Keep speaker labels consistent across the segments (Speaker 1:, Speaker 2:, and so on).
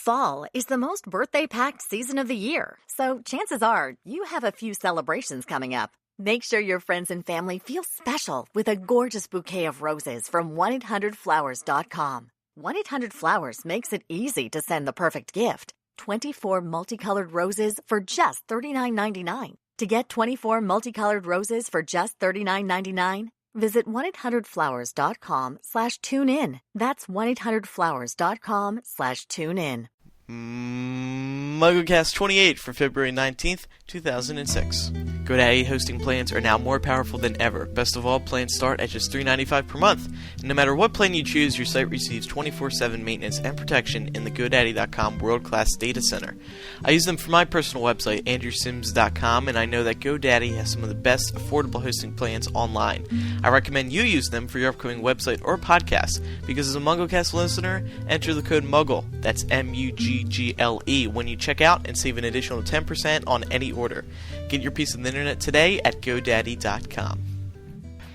Speaker 1: Fall is the most birthday-packed season of the year, so chances are you have a few celebrations coming up. Make sure your friends and family feel special with a gorgeous bouquet of roses from 1-800-Flowers.com. 1-800-Flowers makes it easy to send the perfect gift. 24 multicolored roses for just $39.99. To get 24 multicolored roses for just $39.99, visit 1-800-Flowers.com/tune-in. That's 1-800-Flowers.com/tune-in.
Speaker 2: MuggleCast 28 for February 19th, 2006. GoDaddy hosting plans are now more powerful than ever. Best of all, plans start at just $3.95 per month. And no matter what plan you choose, your site receives 24/7 maintenance and protection in the GoDaddy.com world-class data center. I use them for my personal website, AndrewSims.com, and I know that GoDaddy has some of the best affordable hosting plans online. I recommend you use them for your upcoming website or podcast, because as a MuggleCast listener, enter the code MUGGLE, that's MUGGLE, when you check out and save an additional 10% on any order. Get your piece of the internet today at GoDaddy.com.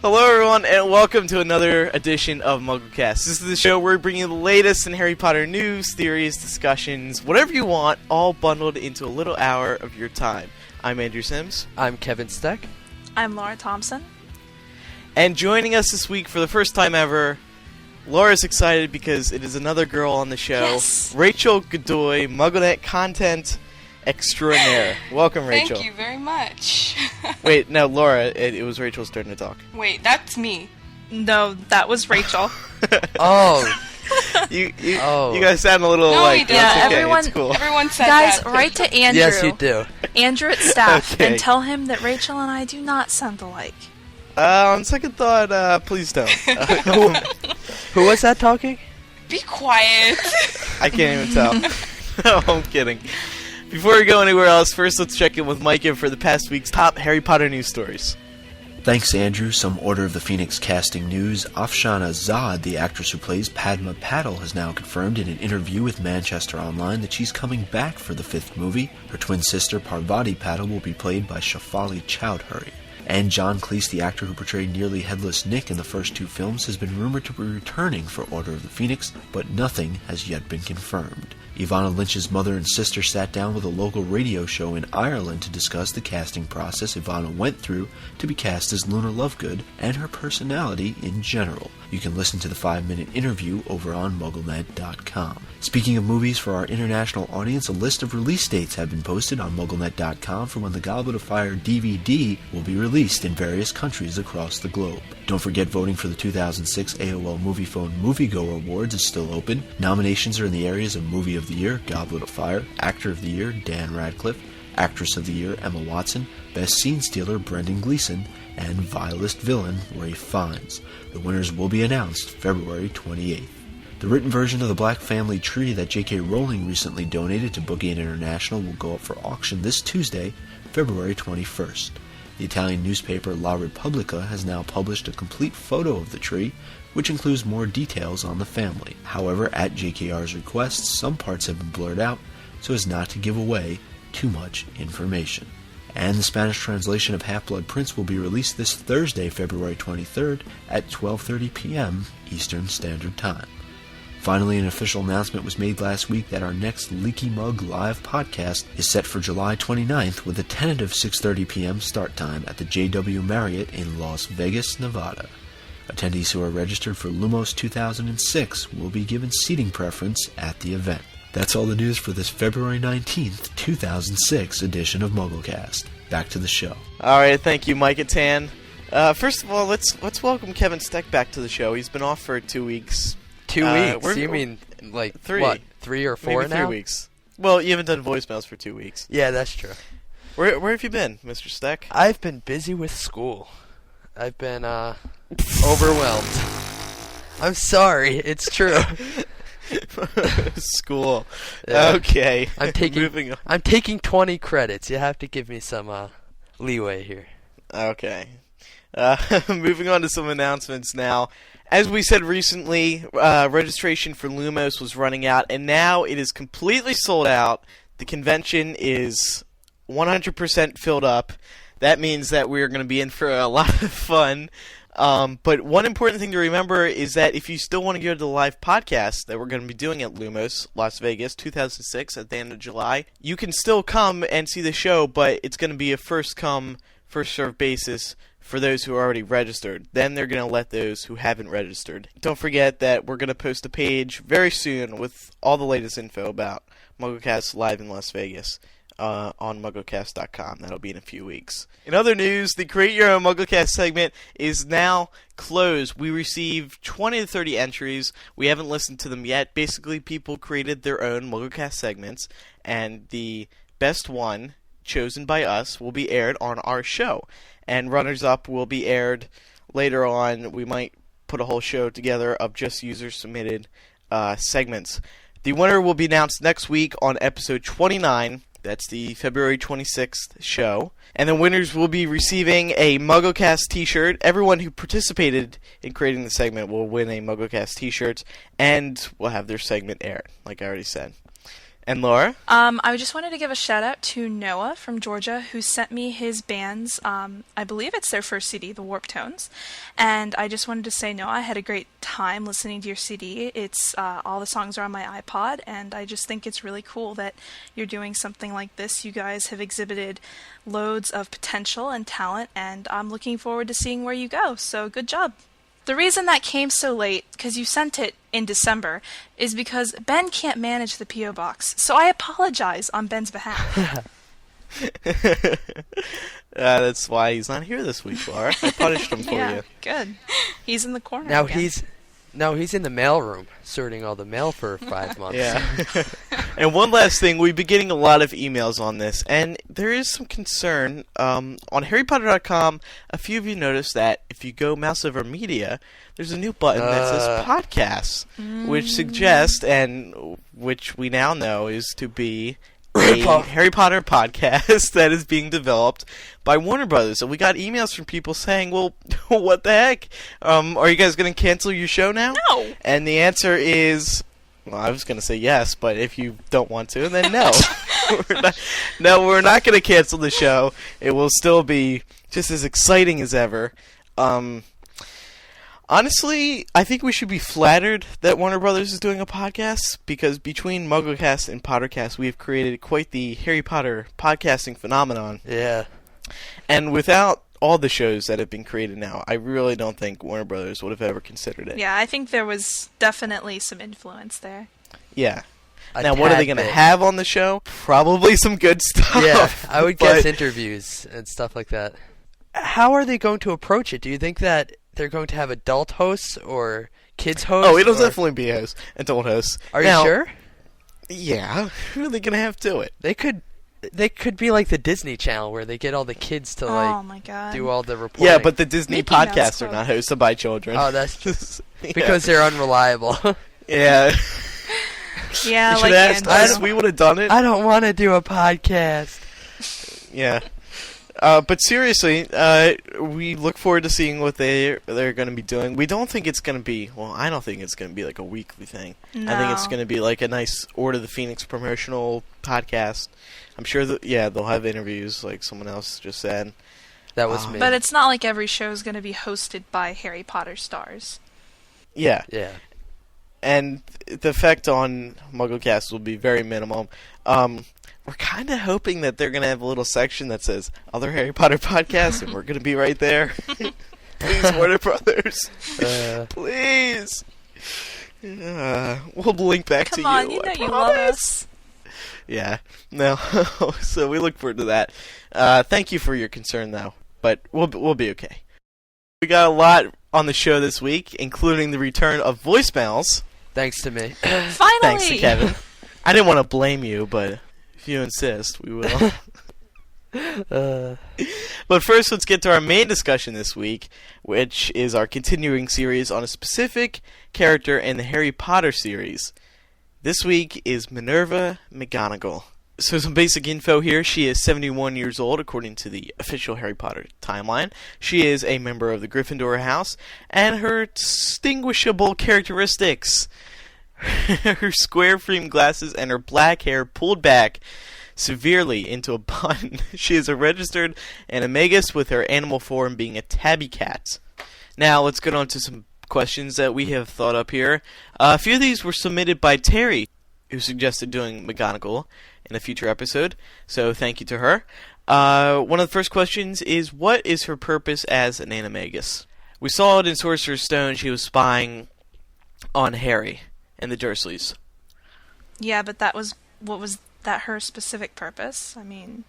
Speaker 2: Hello everyone, and welcome to another edition of MuggleCast. This is the show where we bring you the latest in Harry Potter news, theories, discussions, whatever you want, all bundled into a little hour of your time. I'm Andrew Sims.
Speaker 3: I'm Kevin Steck.
Speaker 4: I'm Laura Thompson.
Speaker 2: And joining us this week for the first time ever, Laura's excited because it is another girl on the show.
Speaker 4: Yes.
Speaker 2: Rachel Godoy, MuggleNet content extraordinaire. Welcome, Rachel.
Speaker 5: Thank you very much.
Speaker 2: Wait, no, Laura, it was Rachel's turn to talk.
Speaker 5: Wait, that's me.
Speaker 4: No, that was Rachel.
Speaker 3: Oh.
Speaker 2: You guys sound a little
Speaker 5: No,
Speaker 2: like,
Speaker 5: we did.
Speaker 2: that's
Speaker 4: Yeah,
Speaker 2: okay,
Speaker 4: everyone-
Speaker 2: it's cool.
Speaker 5: Everyone said
Speaker 4: Guys,
Speaker 5: that.
Speaker 4: write to Andrew.
Speaker 3: Yes, you do.
Speaker 4: Andrew at staff,
Speaker 2: Okay.
Speaker 4: and tell him that Rachel and I do not sound alike.
Speaker 2: On second thought, please don't.
Speaker 3: Who was that talking?
Speaker 5: Be quiet.
Speaker 2: I can't even tell. No, I'm kidding. Before we go anywhere else, first let's check in with Micah for the past week's top Harry Potter news stories.
Speaker 6: Thanks, Andrew. Some Order of the Phoenix casting news. Afshana Zad, the actress who plays Padma Patil, has now confirmed in an interview with Manchester Online that she's coming back for the fifth movie. Her twin sister, Parvati Patil, will be played by Shafali Chowdhury. And John Cleese, the actor who portrayed nearly headless Nick in the first two films, has been rumored to be returning for Order of the Phoenix, but nothing has yet been confirmed. Ivana Lynch's mother and sister sat down with a local radio show in Ireland to discuss the casting process Ivana went through to be cast as Luna Lovegood and her personality in general. You can listen to the 5-minute interview over on MuggleNet.com. Speaking of movies, for our international audience, a list of release dates have been posted on MuggleNet.com for when the Goblet of Fire DVD will be released in various countries across the globe. Don't forget, voting for the 2006 AOL MoviePhone Moviegoer Awards is still open. Nominations are in the areas of Movie of the Year, Goblet of Fire, Actor of the Year, Dan Radcliffe, Actress of the Year, Emma Watson, Best Scene Stealer, Brendan Gleeson, and Vilest Villain, Ralph Fiennes. The winners will be announced February 28th. The written version of the Black Family Tree that J.K. Rowling recently donated to Bookend International will go up for auction this Tuesday, February 21st. The Italian newspaper La Repubblica has now published a complete photo of the tree, which includes more details on the family. However, at JKR's request, some parts have been blurred out so as not to give away too much information. And the Spanish translation of Half-Blood Prince will be released this Thursday, February 23rd at 12:30 p.m. Eastern Standard Time. Finally, an official announcement was made last week that our next Leaky Mug live podcast is set for July 29th with a tentative 6:30 p.m. start time at the JW Marriott in Las Vegas, Nevada. Attendees who are registered for Lumos 2006 will be given seating preference at the event. That's all the news for this February 19th, 2006 edition of MuggleCast. Back to the show.
Speaker 2: All right, thank you, Micah Tan. First of all, let's welcome Kevin Steck back to the show. He's been off for 2 weeks.
Speaker 3: 2 weeks? You mean like
Speaker 2: three?
Speaker 3: What, 3 or 4
Speaker 2: Maybe
Speaker 3: now?
Speaker 2: 3 weeks. Well, you haven't done voicemails for 2 weeks.
Speaker 3: Yeah, that's true.
Speaker 2: Where have you been, Mr. Steck?
Speaker 3: I've been busy with school. I've been overwhelmed. I'm sorry, it's true.
Speaker 2: School.
Speaker 3: Yeah.
Speaker 2: Okay.
Speaker 3: Moving on. I'm taking 20 credits. You have to give me some leeway here.
Speaker 2: Okay. Moving on to some announcements now. As we said recently, registration for Lumos was running out, and now it is completely sold out. The convention is 100% filled up. That means that we're going to be in for a lot of fun. But one important thing to remember is that if you still want to go to the live podcast that we're going to be doing at Lumos, Las Vegas, 2006, at the end of July, you can still come and see the show, but it's going to be a first-come, first-served basis for those who are already registered. Then they're going to let those who haven't registered. Don't forget that we're going to post a page very soon with all the latest info about MuggleCast live in Las Vegas. On MuggleCast.com. That'll be in a few weeks. In other news, the Create Your Own MuggleCast segment is now closed. We received 20 to 30 entries. We haven't listened to them yet. Basically, people created their own MuggleCast segments, and the best one, chosen by us, will be aired on our show. And runners-up will be aired later on. We might put a whole show together of just user-submitted segments. The winner will be announced next week on episode 29. That's the February 26th show. And the winners will be receiving a MuggleCast t-shirt. Everyone who participated in creating the segment will win a MuggleCast t-shirt and will have their segment aired, like I already said. And Laura?
Speaker 4: I just wanted to give a shout out to Noah from Georgia, who sent me his band's, I believe it's their first CD, The Warp Tones. And I just wanted to say, Noah, I had a great time listening to your CD. It's, all the songs are on my iPod, and I just think it's really cool that you're doing something like this. You guys have exhibited loads of potential and talent, and I'm looking forward to seeing where you go. So good job. The reason that came so late, because you sent it in December, is because Ben can't manage the P.O. Box, so I apologize on Ben's behalf.
Speaker 2: That's why he's not here this week, Laura. I punished him for
Speaker 4: Yeah,
Speaker 2: you.
Speaker 4: good. He's in the corner
Speaker 3: Now
Speaker 4: again.
Speaker 3: he's in the mailroom sorting all the mail for 5 months.
Speaker 2: Yeah. And one last thing, we've been getting a lot of emails on this, and there is some concern. On HarryPotter.com, a few of you noticed that if you go mouse over media, there's a new button that says podcasts, which suggests, and which we now know is to be a Harry Potter podcast that is being developed by Warner Brothers. And we got emails from people saying, well, what the heck? Are you guys going to cancel your show now?
Speaker 4: No.
Speaker 2: And the answer is, well, I was going to say yes, but if you don't want to, then no. We're not going to cancel the show. It will still be just as exciting as ever. Honestly, I think we should be flattered that Warner Brothers is doing a podcast, because between MuggleCast and Pottercast, we have created quite the Harry Potter podcasting phenomenon.
Speaker 3: Yeah.
Speaker 2: And without all the shows that have been created now, I really don't think Warner Brothers would have ever considered it.
Speaker 4: Yeah, I think there was definitely some influence there.
Speaker 2: Yeah.
Speaker 3: A
Speaker 2: Now, what are they
Speaker 3: tad
Speaker 2: going to
Speaker 3: bit.
Speaker 2: have on the show? Probably some good stuff.
Speaker 3: Yeah, I would guess
Speaker 2: but-
Speaker 3: interviews and stuff like that. How are they going to approach it? Do you think that they're going to have adult hosts or kids hosts?
Speaker 2: Oh, it'll
Speaker 3: or-
Speaker 2: definitely be a host, adult hosts.
Speaker 3: Are
Speaker 2: Now,
Speaker 3: you sure?
Speaker 2: Yeah. Who are they going to have do it?
Speaker 3: They could be like the Disney Channel where they get all the kids to
Speaker 4: Oh my god.
Speaker 3: do all the reporting.
Speaker 2: Yeah, but the Disney
Speaker 4: Mickey Mouse
Speaker 2: podcasts are
Speaker 4: Club.
Speaker 2: not hosted by children.
Speaker 3: Oh, that's true.
Speaker 2: Yeah.
Speaker 3: Because they're unreliable.
Speaker 2: Yeah.
Speaker 4: Yeah,
Speaker 2: You should
Speaker 4: like
Speaker 2: have asked
Speaker 4: Andrew.
Speaker 2: us. We would have done it.
Speaker 3: I don't want to do a podcast.
Speaker 2: Yeah. But seriously, we look forward to seeing what they're going to be doing. We don't think it's going to be, well, I don't think it's going to be like a weekly thing. I think it's
Speaker 4: No.
Speaker 2: going to be like a nice Order of the Phoenix promotional podcast. I'm sure that, yeah, they'll have interviews like someone else just said.
Speaker 3: That was me.
Speaker 4: But it's not like every show is going to be hosted by Harry Potter stars.
Speaker 2: Yeah.
Speaker 3: Yeah.
Speaker 2: And the effect on MuggleCast will be very minimal. We're kind of hoping that they're going to have a little section that says other Harry Potter podcasts, and we're going to be right there. Please, Warner Brothers. Please. We'll link back to
Speaker 4: Come on,
Speaker 2: you.
Speaker 4: you know
Speaker 2: I
Speaker 4: you love
Speaker 2: promise.
Speaker 4: us.
Speaker 2: Yeah. No. So we look forward to that. Thank you for your concern, though. But we'll be okay. We got a lot on the show this week, including the return of voicemails.
Speaker 3: Thanks to me.
Speaker 4: Finally!
Speaker 2: Thanks to Kevin. I didn't want to blame you, but if you insist, we will. But first, let's get to our main discussion this week, which is our continuing series on a specific character in the Harry Potter series. This week is Minerva McGonagall. So some basic info here. She is 71 years old, according to the official Harry Potter timeline. She is a member of the Gryffindor house, and her distinguishable characteristics: her square frame glasses and her black hair pulled back severely into a bun. She is a registered Animagus, with her animal form being a tabby cat. Now let's get on to some questions that we have thought up here. A few of these were submitted by Terri, who suggested doing McGonagall in a future episode, so thank you to her. One of the first questions is, what is her purpose as an Animagus? We saw it in Sorcerer's Stone. She was spying on Harry and the Dursleys.
Speaker 4: Yeah, but what was that her specific purpose? I mean,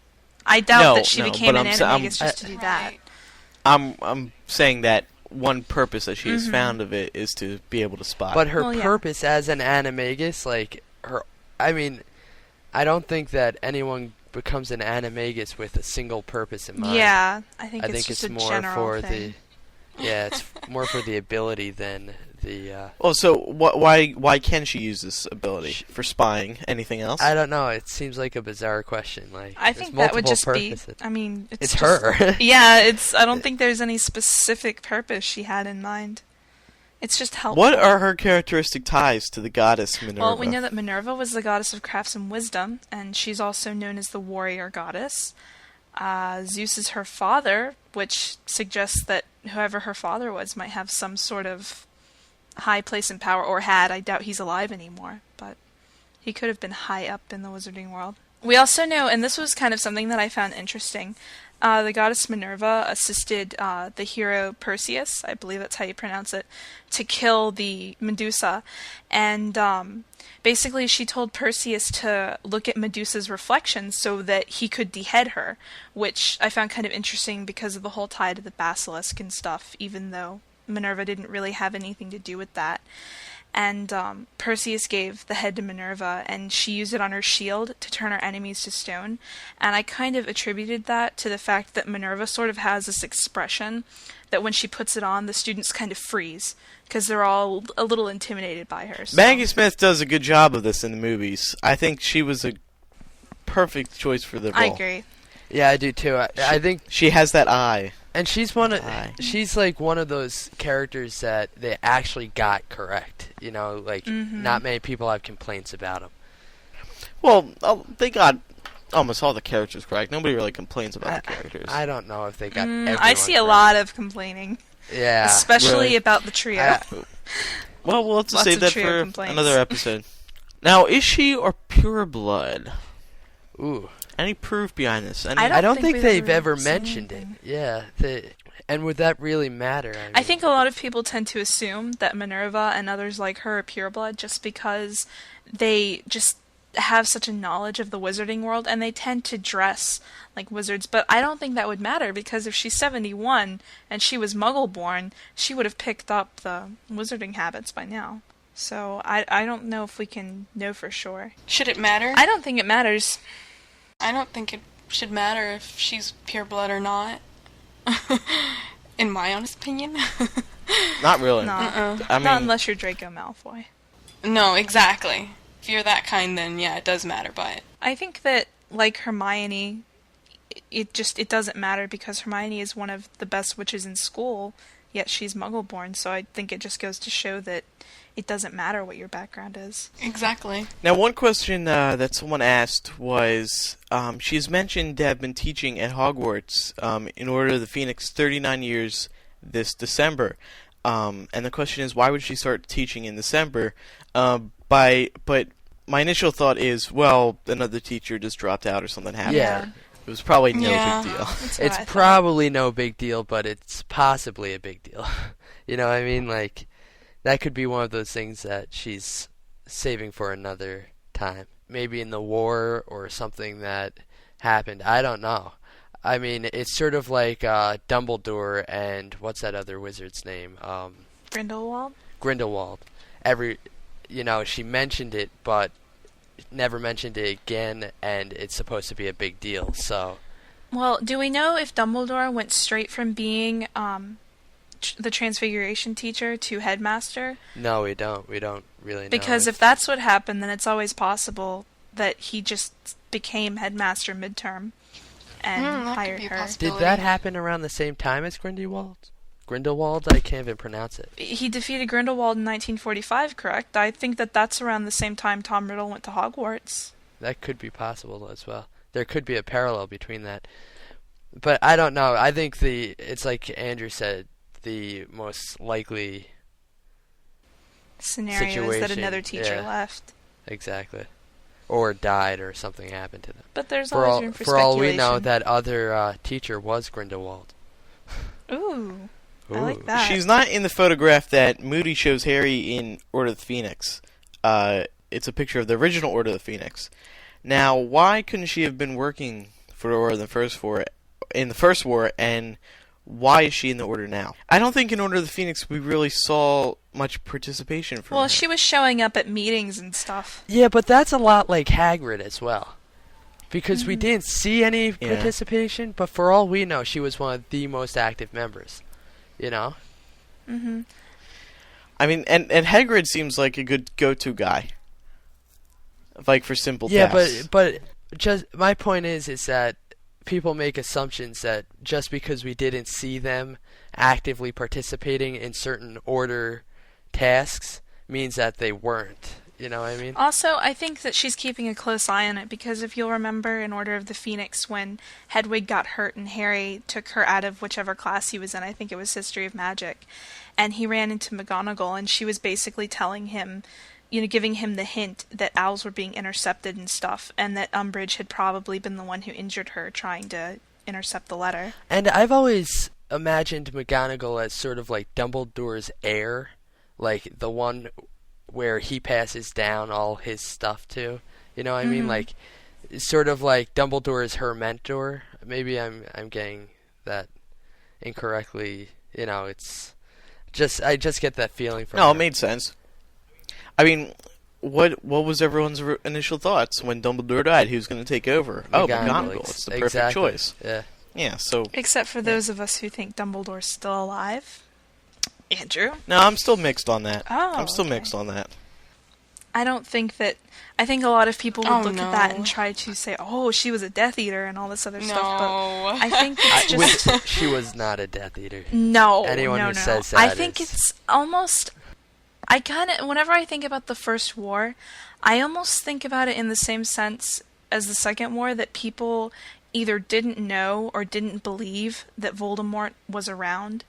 Speaker 4: I doubt that she became an Animagus just to do that.
Speaker 2: I'm saying that one purpose that she has found of it is to be able to spy.
Speaker 3: But her purpose as an Animagus, I don't think that anyone becomes an Animagus with a single purpose in mind.
Speaker 4: Yeah, I think it's just a
Speaker 3: more
Speaker 4: general
Speaker 3: for
Speaker 4: thing.
Speaker 3: it's more for the ability than the.
Speaker 2: So why can she use this ability for spying? Anything else?
Speaker 3: I don't know. It seems like a bizarre question.
Speaker 4: I think that would just
Speaker 3: purposes.
Speaker 4: be. I mean,
Speaker 3: it's her.
Speaker 4: Yeah, I don't think there's any specific purpose she had in mind. It's just helpful.
Speaker 2: What are her characteristic ties to the goddess Minerva?
Speaker 4: Well, we know that Minerva was the goddess of crafts and wisdom, and she's also known as the warrior goddess. Zeus is her father, which suggests that whoever her father was might have some sort of high place in power, or had. I doubt he's alive anymore, but he could have been high up in the wizarding world. We also know, and this was kind of something that I found interesting, the goddess Minerva assisted the hero Perseus, I believe that's how you pronounce it, to kill the Medusa. And basically she told Perseus to look at Medusa's reflection so that he could behead her, which I found kind of interesting because of the whole tie to the basilisk and stuff, even though Minerva didn't really have anything to do with that. And Perseus gave the head to Minerva, and she used it on her shield to turn her enemies to stone. And I kind of attributed that to the fact that Minerva sort of has this expression that when she puts it on, the students kind of freeze, because they're all a little intimidated by her. So.
Speaker 2: Maggie Smith does a good job of this in the movies. I think she was a perfect choice for the role.
Speaker 4: I agree.
Speaker 3: Yeah, I do too. I think
Speaker 2: she has that eye.
Speaker 3: And she's she's like one of those characters that they actually got correct. You know, like not many people have complaints about them.
Speaker 2: Well, they got almost all the characters correct. Nobody really complains about the characters.
Speaker 3: I don't know if they got everyone
Speaker 4: I see a
Speaker 3: correct.
Speaker 4: lot of complaining.
Speaker 3: Yeah.
Speaker 4: Especially
Speaker 2: really.
Speaker 4: about the trio.
Speaker 2: Well, we'll have to
Speaker 4: Lots
Speaker 2: save
Speaker 4: of
Speaker 2: that
Speaker 4: trio
Speaker 2: for
Speaker 4: complaints.
Speaker 2: another episode. Now, is she or pureblood?
Speaker 3: Ooh.
Speaker 2: Any proof behind this?
Speaker 3: I don't think
Speaker 4: we've
Speaker 3: they've ever
Speaker 4: seen
Speaker 3: mentioned it.
Speaker 4: anything.
Speaker 3: Yeah. And would that really matter?
Speaker 4: I think a lot of people tend to assume that Minerva and others like her are pureblood just because they just have such a knowledge of the wizarding world and they tend to dress like wizards. But I don't think that would matter because if she's 71 and she was Muggle-born, she would have picked up the wizarding habits by now. So I don't know if we can know for sure.
Speaker 5: Should it matter?
Speaker 4: I don't think it matters.
Speaker 5: I don't think it should matter if she's pureblood or not. In my honest opinion.
Speaker 2: Not really.
Speaker 4: No,
Speaker 2: I mean,
Speaker 4: not unless you're Draco Malfoy.
Speaker 5: No, exactly. If you're that kind, then yeah, it does matter, but...
Speaker 4: I think that, like Hermione, it doesn't matter because Hermione is one of the best witches in school, yet she's Muggle-born, so I think it just goes to show that it doesn't matter what your background is.
Speaker 5: Exactly.
Speaker 2: Now, one question that someone asked was, she's mentioned to have been teaching at Hogwarts in Order of the Phoenix 39 years this December. And the question is, why would she start teaching in December? But my initial thought is, well, another teacher just dropped out or something happened.
Speaker 3: Yeah.
Speaker 2: It was probably no
Speaker 5: Yeah.
Speaker 2: big deal.
Speaker 4: That's what
Speaker 3: It's
Speaker 4: I thought.
Speaker 3: probably no big deal, but it's possibly a big deal. You know what I mean? Like, that could be one of those things that she's saving for another time. Maybe in the war or something that happened. I don't know. I mean, it's sort of like Dumbledore and what's that other wizard's name?
Speaker 4: Grindlewald?
Speaker 3: Grindlewald. She mentioned it, but never mentioned it again, and it's supposed to be a big deal, so...
Speaker 4: Well, do we know if Dumbledore went straight from being the Transfiguration teacher to Headmaster?
Speaker 3: No, we don't. We don't really know.
Speaker 4: Because if that's what happened, then it's always possible that he just became Headmaster midterm and
Speaker 5: that could
Speaker 4: hired
Speaker 5: be a
Speaker 4: her.
Speaker 5: possibility.
Speaker 3: Did that happen around the same time as Grindelwald? Grindelwald? I can't even pronounce it.
Speaker 4: He defeated Grindelwald in 1945, correct? I think that's around the same time Tom Riddle went to Hogwarts.
Speaker 3: That could be possible as well. There could be a parallel between that. But I don't know. I think it's like Andrew said, the most likely
Speaker 4: scenarios that
Speaker 3: situation,
Speaker 4: another teacher
Speaker 3: yeah.
Speaker 4: left.
Speaker 3: Exactly. Or died or something happened to them.
Speaker 4: But there's always room for
Speaker 3: For all we
Speaker 4: speculation.
Speaker 3: know, that other teacher was Grindlewald.
Speaker 4: Ooh. I
Speaker 3: Ooh.
Speaker 4: like that.
Speaker 2: She's not in the photograph that Moody shows Harry in Order of the Phoenix. It's a picture of the original Order of the Phoenix. Now, why couldn't she have been working for the Order in the First War, and why is she in the Order now? I don't think in Order of the Phoenix we really saw much participation from her.
Speaker 4: Well, she was showing up at meetings and stuff.
Speaker 3: Yeah, but that's a lot like Hagrid as well. Because we didn't see any participation, but for all we know, she was one of the most active members. You know?
Speaker 4: Mm-hmm.
Speaker 2: I mean, and Hagrid seems like a good go-to guy. Like for simple tasks.
Speaker 3: Yeah, but just my point is that people make assumptions that just because we didn't see them actively participating in certain order tasks means that they weren't. You know what I mean?
Speaker 4: Also, I think that she's keeping a close eye on it because if you'll remember in Order of the Phoenix when Hedwig got hurt and Harry took her out of whichever class he was in, I think it was History of Magic, and he ran into McGonagall and she was basically telling him, giving him the hint that owls were being intercepted and stuff, and that Umbridge had probably been the one who injured her trying to intercept the letter.
Speaker 3: And I've always imagined McGonagall as sort of like Dumbledore's heir, like the one where he passes down all his stuff to. You know what I mean? Like, sort of like Dumbledore is her mentor. Maybe I'm getting that incorrectly. It's just I just get that feeling from her.
Speaker 2: No, it made sense. I mean, what was everyone's initial thoughts when Dumbledore died? Who's going to take over? McGonagall. It's the perfect choice.
Speaker 3: Yeah.
Speaker 2: Yeah, so...
Speaker 4: Except for those of us who think Dumbledore's still alive. Andrew?
Speaker 2: No, I'm still mixed on that.
Speaker 4: Oh,
Speaker 2: I'm still
Speaker 4: okay.
Speaker 2: mixed on that.
Speaker 4: I don't think that... I think a lot of people would look
Speaker 5: no.
Speaker 4: at that and try to say, oh, she was a Death Eater and all this other stuff, but
Speaker 5: No.
Speaker 4: I think it's just...
Speaker 3: She was not a Death Eater.
Speaker 4: No,
Speaker 3: Anyone
Speaker 4: no,
Speaker 3: who
Speaker 4: no.
Speaker 3: says that
Speaker 4: I think
Speaker 3: is-
Speaker 4: it's almost... whenever I think about the First War, I almost think about it in the same sense as the Second War, that people either didn't know or didn't believe that Voldemort was around.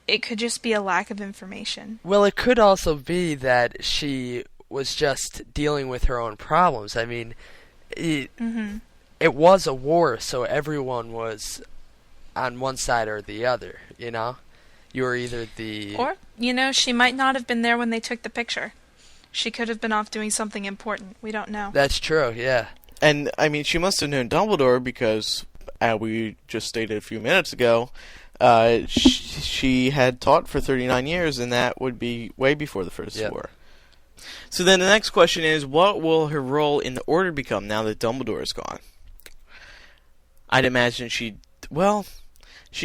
Speaker 4: It could just be a lack of information.
Speaker 3: Well, it could also be that she was just dealing with her own problems. I mean, it was a war, so everyone was on one side or the other, you know? You were either the...
Speaker 4: Or, she might not have been there when they took the picture. She could have been off doing something important. We don't know.
Speaker 3: That's true, yeah.
Speaker 2: And, I mean, she must have known Dumbledore because, as we just stated a few minutes ago, she had taught for 39 years, and that would be way before the First War. So then the next question is, what will her role in the Order become now that Dumbledore is gone? I'd imagine she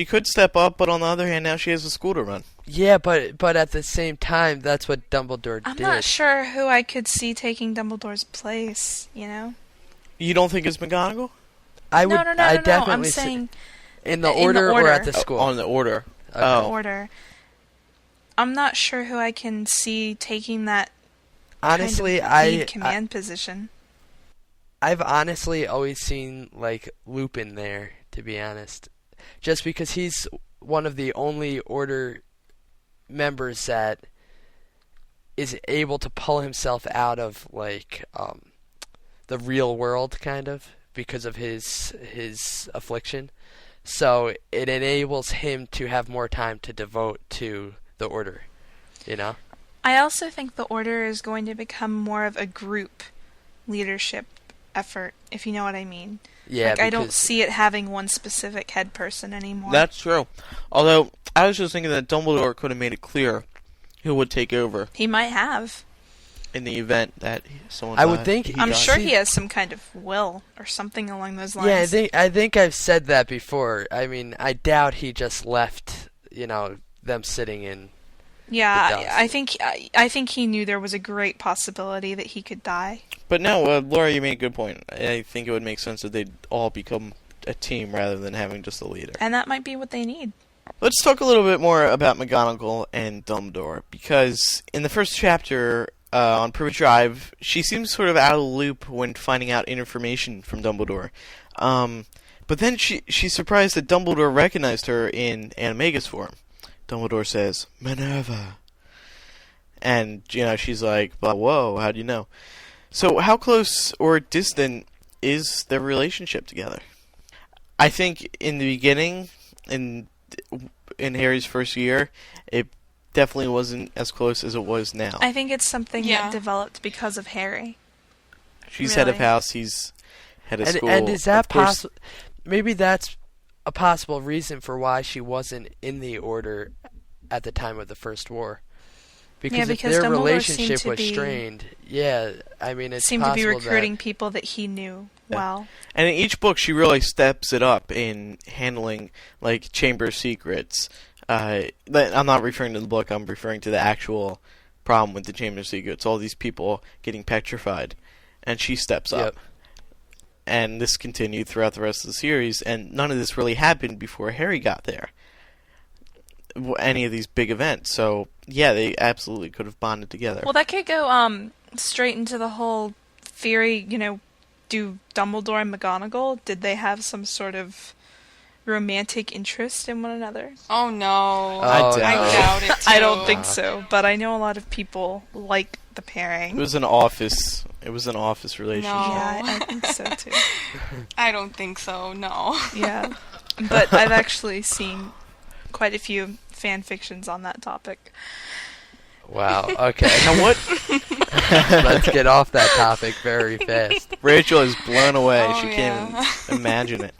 Speaker 2: could step up, but on the other hand, now she has a school to run.
Speaker 3: Yeah, but at the same time, that's what Dumbledore
Speaker 4: I'm
Speaker 3: did.
Speaker 4: not sure who I could see taking Dumbledore's place,
Speaker 2: You don't think it's McGonagall?
Speaker 3: I would.
Speaker 4: No,
Speaker 3: I definitely
Speaker 4: I'm saying...
Speaker 3: in the order or at the school?
Speaker 2: On the Order.
Speaker 3: Okay.
Speaker 2: Oh.
Speaker 4: Order. I'm not sure who I can see taking that
Speaker 3: Honestly,
Speaker 4: kind of lead command position.
Speaker 3: I've honestly always seen, like, Lupin there, to be honest. Just because he's one of the only Order members that is able to pull himself out of, like, the real world, kind of, because of his affliction. So it enables him to have more time to devote to the Order, you know?
Speaker 4: I also think the Order is going to become more of a group leadership effort, if you know what I mean.
Speaker 3: Yeah,
Speaker 4: I don't see it having one specific head person anymore.
Speaker 2: That's true. Although, I was just thinking that Dumbledore could have made it clear who would take over
Speaker 4: He might have.
Speaker 2: in the event that someone
Speaker 3: I would
Speaker 2: died.
Speaker 3: think-
Speaker 4: I'm
Speaker 2: died.
Speaker 4: sure he has some kind of will or something along those lines.
Speaker 3: Yeah, I think I've said that before. I mean, I doubt he just left, them sitting in.
Speaker 4: Yeah,
Speaker 3: It does.
Speaker 4: I think he knew there was a great possibility that he could die.
Speaker 2: But no, Laura, you made a good point. I think it would make sense that they'd all become a team rather than having just a leader.
Speaker 4: And that might be what they need.
Speaker 2: Let's talk a little bit more about McGonagall and Dumbledore, because in the first chapter on Privet Drive, she seems sort of out of the loop when finding out information from Dumbledore. But then she's surprised that Dumbledore recognized her in Animagus form, Dumbledore says, Minerva. And, she's like, whoa, how do you know? So how close or distant is their relationship together? I think in the beginning, in Harry's first year, it definitely wasn't as close as it was now.
Speaker 4: I think it's something that developed because of Harry.
Speaker 2: She's head of house, he's head of school.
Speaker 3: And is that possible? Maybe that's a possible reason for why she wasn't in the Order at the time of the First War. Because if their relationship was strained, it's
Speaker 4: seemed
Speaker 3: possible
Speaker 4: to be recruiting people that he knew well.
Speaker 2: And in each book, she really steps it up in handling, like, Chamber of Secrets. I'm not referring to the book, I'm referring to the actual problem with the Chamber of Secrets. All these people getting petrified. And she steps up. And this continued throughout the rest of the series, and none of this really happened before Harry got there. Any of these big events. So, they absolutely could have bonded together.
Speaker 4: Well, that could go straight into the whole theory, do Dumbledore and McGonagall, did they have some sort of romantic interest in one another?
Speaker 5: Oh, no.
Speaker 2: I
Speaker 5: doubt it, too.
Speaker 4: I don't think so, but I know a lot of people like the pairing.
Speaker 2: It was an office relationship.
Speaker 5: No.
Speaker 4: Yeah, I think so, too.
Speaker 5: I don't think so, no.
Speaker 4: Yeah, but I've actually seen quite a few fan fictions on that topic.
Speaker 3: Wow, okay.
Speaker 2: Now what?
Speaker 3: Let's get off that topic very fast.
Speaker 2: Rachel is blown away.
Speaker 5: Oh,
Speaker 2: She can't even imagine it.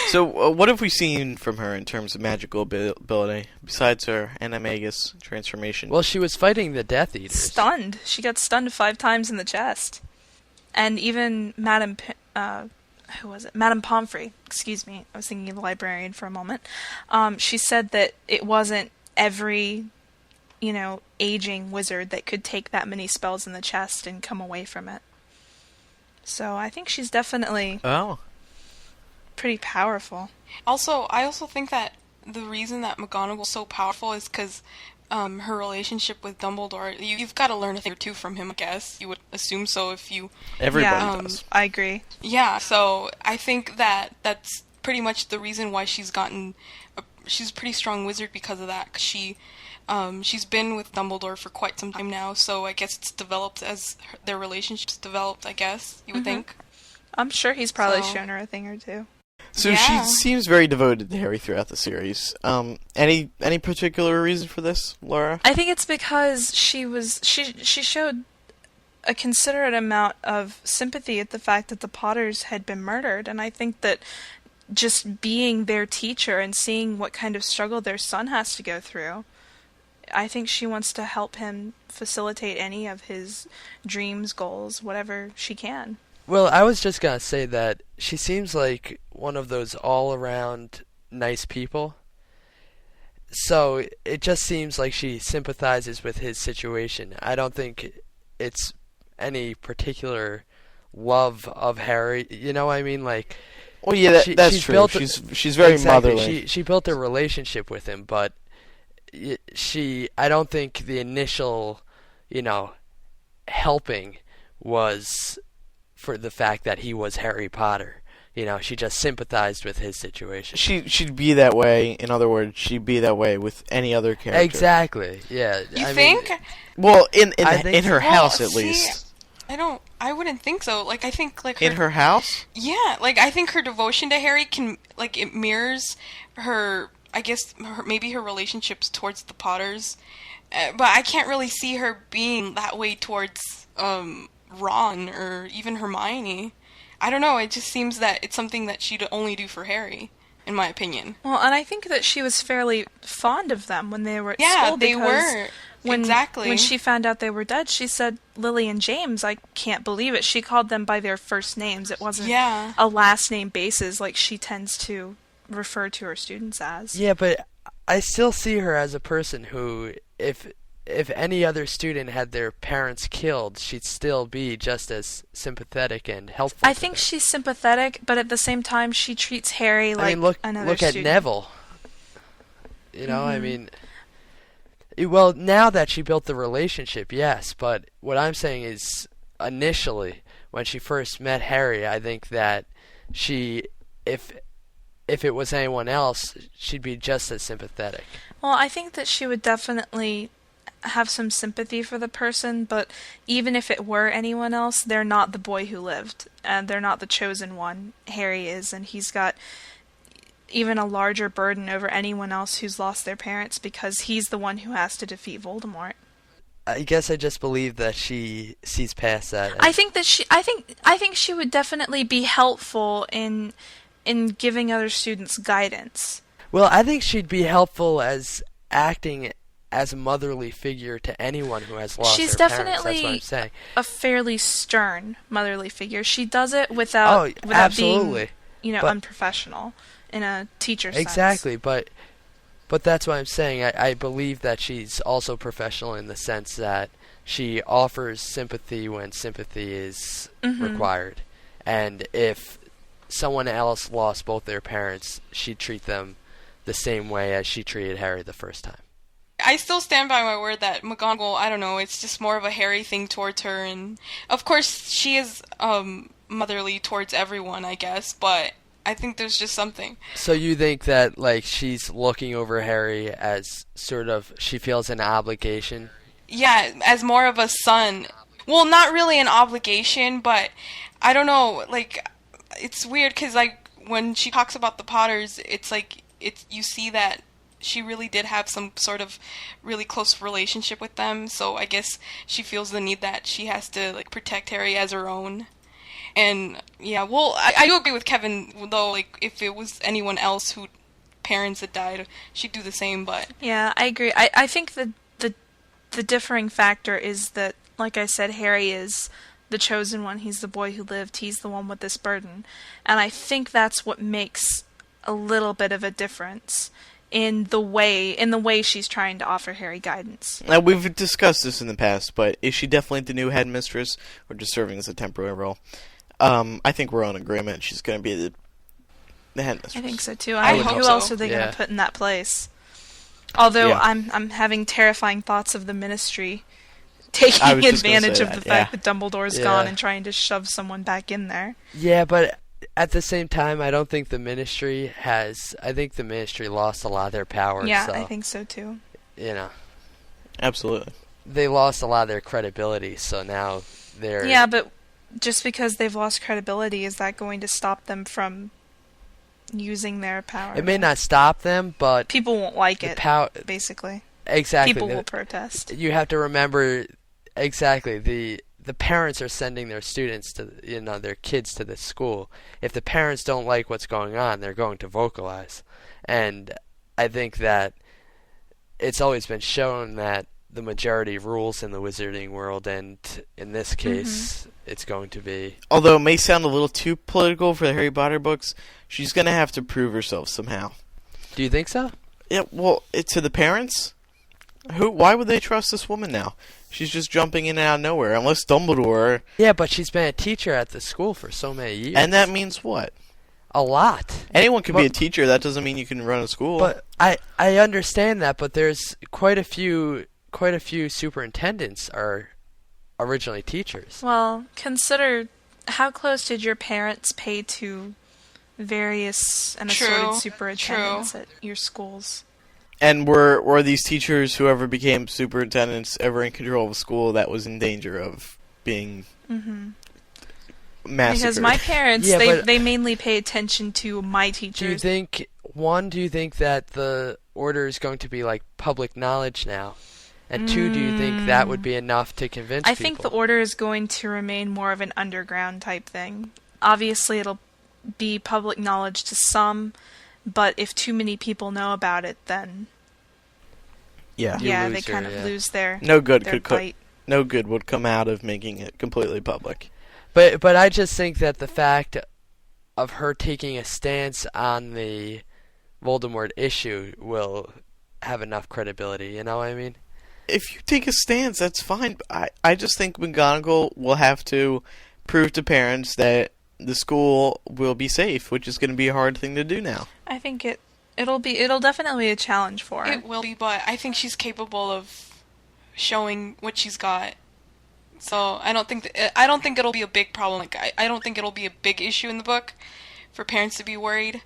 Speaker 2: So, what have we seen from her in terms of magical ability, besides her Animagus transformation?
Speaker 3: Well, she was fighting the Death Eaters.
Speaker 4: Stunned. She got stunned 5 times in the chest. And even Madame Pomfrey, excuse me, I was thinking of the librarian for a moment. She said that it wasn't every, aging wizard that could take that many spells in the chest and come away from it. So I think she's definitely pretty powerful.
Speaker 5: Also, I also think that the reason that McGonagall's so powerful is because her relationship with Dumbledore. You've got to learn a thing or two from him, I guess. You would assume so if you...
Speaker 2: Everybody does.
Speaker 4: I agree.
Speaker 5: Yeah, so I think that's pretty much the reason why she's gotten... she's a pretty strong wizard because of that. 'Cause she's been with Dumbledore for quite some time now, so I guess it's developed as their relationship's developed, I guess, you would think.
Speaker 4: I'm sure he's probably shown her a thing or two.
Speaker 2: So she seems very devoted to Harry throughout the series. Any particular reason for this, Laura?
Speaker 4: I think it's because she showed a considerate amount of sympathy at the fact that the Potters had been murdered, and I think that just being their teacher and seeing what kind of struggle their son has to go through, I think she wants to help him facilitate any of his dreams, goals, whatever she can.
Speaker 3: Well, I was just going to say that she seems like one of those all-around nice people. So it just seems like she sympathizes with his situation. I don't think it's any particular love of Harry. You know what I mean? Like,
Speaker 2: well, yeah, that's true. She's very motherly.
Speaker 3: She built a relationship with him, but I don't think the initial, helping was for the fact that he was Harry Potter. She just sympathized with his situation.
Speaker 2: She'd be that way. In other words, she'd be that way with any other character.
Speaker 3: Exactly. Yeah.
Speaker 5: You think?
Speaker 2: Well, in her house at least.
Speaker 5: I wouldn't think so. Like, I think, like...
Speaker 2: In her house?
Speaker 5: Yeah, like, I think her devotion to Harry it mirrors her, I guess, maybe her relationships towards the Potters. But I can't really see her being that way towards, Ron or even Hermione. I don't know, it just seems that it's something that she'd only do for Harry, in my opinion.
Speaker 4: Well, and I think that she was fairly fond of them when they were at school.
Speaker 5: Yeah, they were. Exactly.
Speaker 4: When she found out they were dead, she said, Lily and James, I can't believe it. She called them by their first names. It wasn't a last name basis like she tends to refer to her students as.
Speaker 3: Yeah, but I still see her as a person who, if any other student had their parents killed, she'd still be just as sympathetic and helpful.
Speaker 4: I think she's sympathetic, but at the same time, she treats Harry like another student.
Speaker 3: Look at Neville. I mean... Well, now that she built the relationship, yes, but what I'm saying is, initially, when she first met Harry, I think that if if it was anyone else, she'd be just as sympathetic.
Speaker 4: Well, I think that she would definitely have some sympathy for the person, but even if it were anyone else, they're not the boy who lived, and they're not the chosen one. Harry is, and he's got even a larger burden over anyone else who's lost their parents because he's the one who has to defeat Voldemort.
Speaker 3: I guess I just believe that she sees past that.
Speaker 4: I think she would definitely be helpful in giving other students guidance.
Speaker 3: Well, I think she'd be helpful as acting as a motherly figure to anyone who has lost
Speaker 4: She's
Speaker 3: their parents.
Speaker 4: definitely
Speaker 3: That's what I'm saying.
Speaker 4: a fairly stern motherly figure. She does it without
Speaker 3: absolutely.
Speaker 4: being, unprofessional in a teacher's sense.
Speaker 3: Exactly, but that's what I'm saying. I believe that she's also professional in the sense that she offers sympathy when sympathy is required. And if someone else lost both their parents, she'd treat them the same way as she treated Harry the first time.
Speaker 5: I still stand by my word that McGonagall, I don't know, it's just more of a Harry thing towards her, and of course she is motherly towards everyone, I guess, but I think there's just something.
Speaker 3: So you think that, like, she's looking over Harry as sort of, she feels an obligation?
Speaker 5: Yeah, as more of a son. Well, not really an obligation, but I don't know, like, it's weird, because, like, when she talks about the Potters, it's like, you see that she really did have some sort of really close relationship with them, so I guess she feels the need that she has to, like, protect Harry as her own. And, yeah, well, I do agree with Kevin, though, like, if it was anyone else who parents had died, she'd do the same, but...
Speaker 4: Yeah, I agree. I think the differing factor is that, like I said, Harry is the chosen one. He's the boy who lived. He's the one with this burden. And I think that's what makes a little bit of a difference in the way she's trying to offer Harry guidance.
Speaker 2: Now, we've discussed this in the past, but is she definitely the new headmistress, or just serving as a temporary role? I think we're on agreement. She's going to be the headmistress.
Speaker 4: I think so too.
Speaker 5: I hope
Speaker 4: who
Speaker 5: so.
Speaker 4: else are they going to put in that place? Although
Speaker 2: Yeah.
Speaker 4: I'm having terrifying thoughts of the Ministry taking
Speaker 2: I was just gonna
Speaker 4: advantage
Speaker 2: say
Speaker 4: of the
Speaker 2: that,
Speaker 4: fact
Speaker 2: yeah.
Speaker 4: that Dumbledore's gone and trying to shove someone back in there.
Speaker 3: Yeah, but at the same time, I don't think the Ministry has... I think the Ministry lost a lot of their power.
Speaker 4: Yeah,
Speaker 3: so,
Speaker 4: I think so too.
Speaker 3: You know,
Speaker 2: Absolutely.
Speaker 3: they lost a lot of their credibility, so now they're...
Speaker 4: Yeah, but just because they've lost credibility, is that going to stop them from using their power?
Speaker 3: It may not stop them, but...
Speaker 4: People won't like it, basically.
Speaker 3: Exactly.
Speaker 4: People will protest.
Speaker 3: You have to remember, exactly, the parents are sending their students to, their kids to this school. If the parents don't like what's going on, they're going to vocalize. And I think that it's always been shown that the majority rules in the wizarding world, and in this case, it's going to be...
Speaker 2: Although it may sound a little too political for the Harry Potter books, she's going to have to prove herself somehow.
Speaker 3: Do you think so?
Speaker 2: Yeah, well, to the parents? Why would they trust this woman now? She's just jumping in and out of nowhere, unless Dumbledore...
Speaker 3: Yeah, but she's been a teacher at the school for so many years.
Speaker 2: And that means what?
Speaker 3: A lot.
Speaker 2: Anyone can be a teacher. That doesn't mean you can run a school.
Speaker 3: But I understand that, but there's quite a few superintendents are originally teachers.
Speaker 4: Well, consider how close did your parents pay to various and assorted superintendents at your schools?
Speaker 2: And were these teachers, whoever became superintendents, ever in control of a school that was in danger of being massacred?
Speaker 4: Because my parents, they mainly pay attention to my teachers.
Speaker 3: Do you think that the order is going to be like public knowledge now? And two, do you think that would be enough to convince people?
Speaker 4: I think the order is going to remain more of an underground type thing. Obviously, it'll be public knowledge to some, but if too many people know about it, then they kind of lose their
Speaker 2: no good would come out of making it completely public.
Speaker 3: But I just think that the fact of her taking a stance on the Voldemort issue will have enough credibility. You know what I mean?
Speaker 2: If you take a stance, that's fine. I just think McGonagall will have to prove to parents that the school will be safe, which is going to be a hard thing to do now.
Speaker 4: I think it'll definitely be a challenge for her.
Speaker 5: It will be, but I think she's capable of showing what she's got. So I don't think it'll be a big problem. Like I don't think it'll be a big issue in the book for parents to be worried.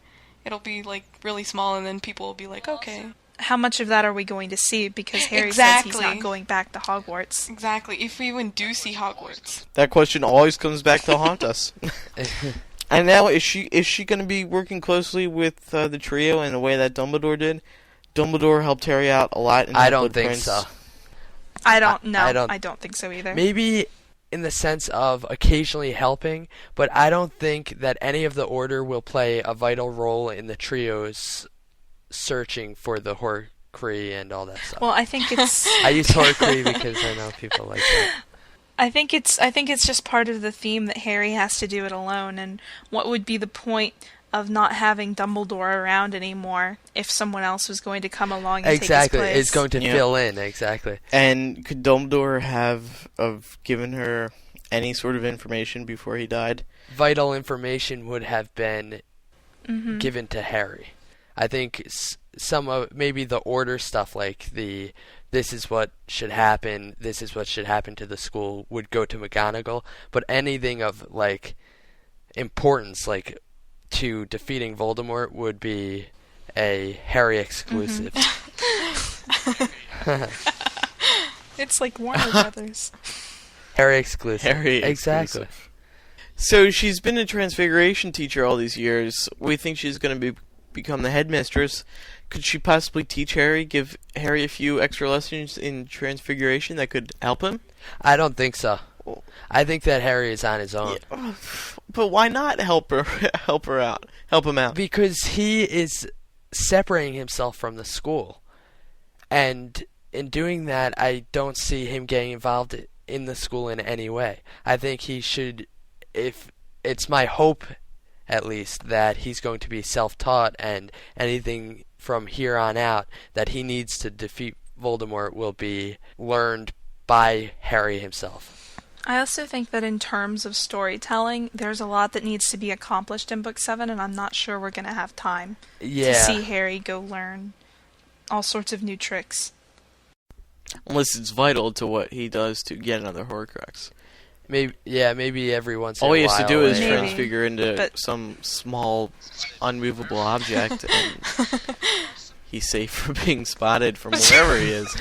Speaker 5: It'll be like really small, and then people will be like, okay.
Speaker 4: How much of that are we going to see? Because Harry says he's not going back to Hogwarts.
Speaker 5: Exactly. If we even do see Hogwarts.
Speaker 2: That question always comes back to haunt us. And now, is she going to be working closely with the trio in the way that Dumbledore did? Dumbledore helped Harry out a lot. In
Speaker 3: I don't think so.
Speaker 4: I don't think so either.
Speaker 3: Maybe in the sense of occasionally helping, but I don't think that any of the Order will play a vital role in the trio's searching for the Horcrux and all that stuff.
Speaker 4: Well, I think it's...
Speaker 3: I use Horcrux because I know people like that.
Speaker 4: I think it's just part of the theme that Harry has to do it alone, and what would be the point of not having Dumbledore around anymore if someone else was going to come along and take his place?
Speaker 3: Exactly, it's going to fill in, exactly.
Speaker 2: And could Dumbledore have given her any sort of information before he died?
Speaker 3: Vital information would have been given to Harry. I think some of maybe the Order stuff, like this is what should happen, this is what should happen to the school, would go to McGonagall. But anything of like importance, like to defeating Voldemort, would be a Harry exclusive.
Speaker 4: It's like Warner Brothers.
Speaker 3: Harry exclusive.
Speaker 2: Harry
Speaker 3: exactly.
Speaker 2: Exclusive. So she's been a Transfiguration teacher all these years. We think she's going to become the headmistress. Could she possibly teach Harry, give Harry a few extra lessons in Transfiguration that could help him?
Speaker 3: I don't think so. I think that Harry is on his own.
Speaker 2: Yeah. But why not help him out?
Speaker 3: Because he is separating himself from the school. And in doing that, I don't see him getting involved in the school in any way. I think he should, if it's my hope at least, that he's going to be self-taught, and anything from here on out that he needs to defeat Voldemort will be learned by Harry himself.
Speaker 4: I also think that in terms of storytelling, there's a lot that needs to be accomplished in Book 7, and I'm not sure we're going to have time to see Harry go learn all sorts of new tricks.
Speaker 2: Unless it's vital to what he does to get another Horcrux.
Speaker 3: Maybe every once in a while.
Speaker 2: All he has to do is
Speaker 4: Maybe.
Speaker 2: transfigure into some small, unmovable object, and he's safe from being spotted from wherever he is.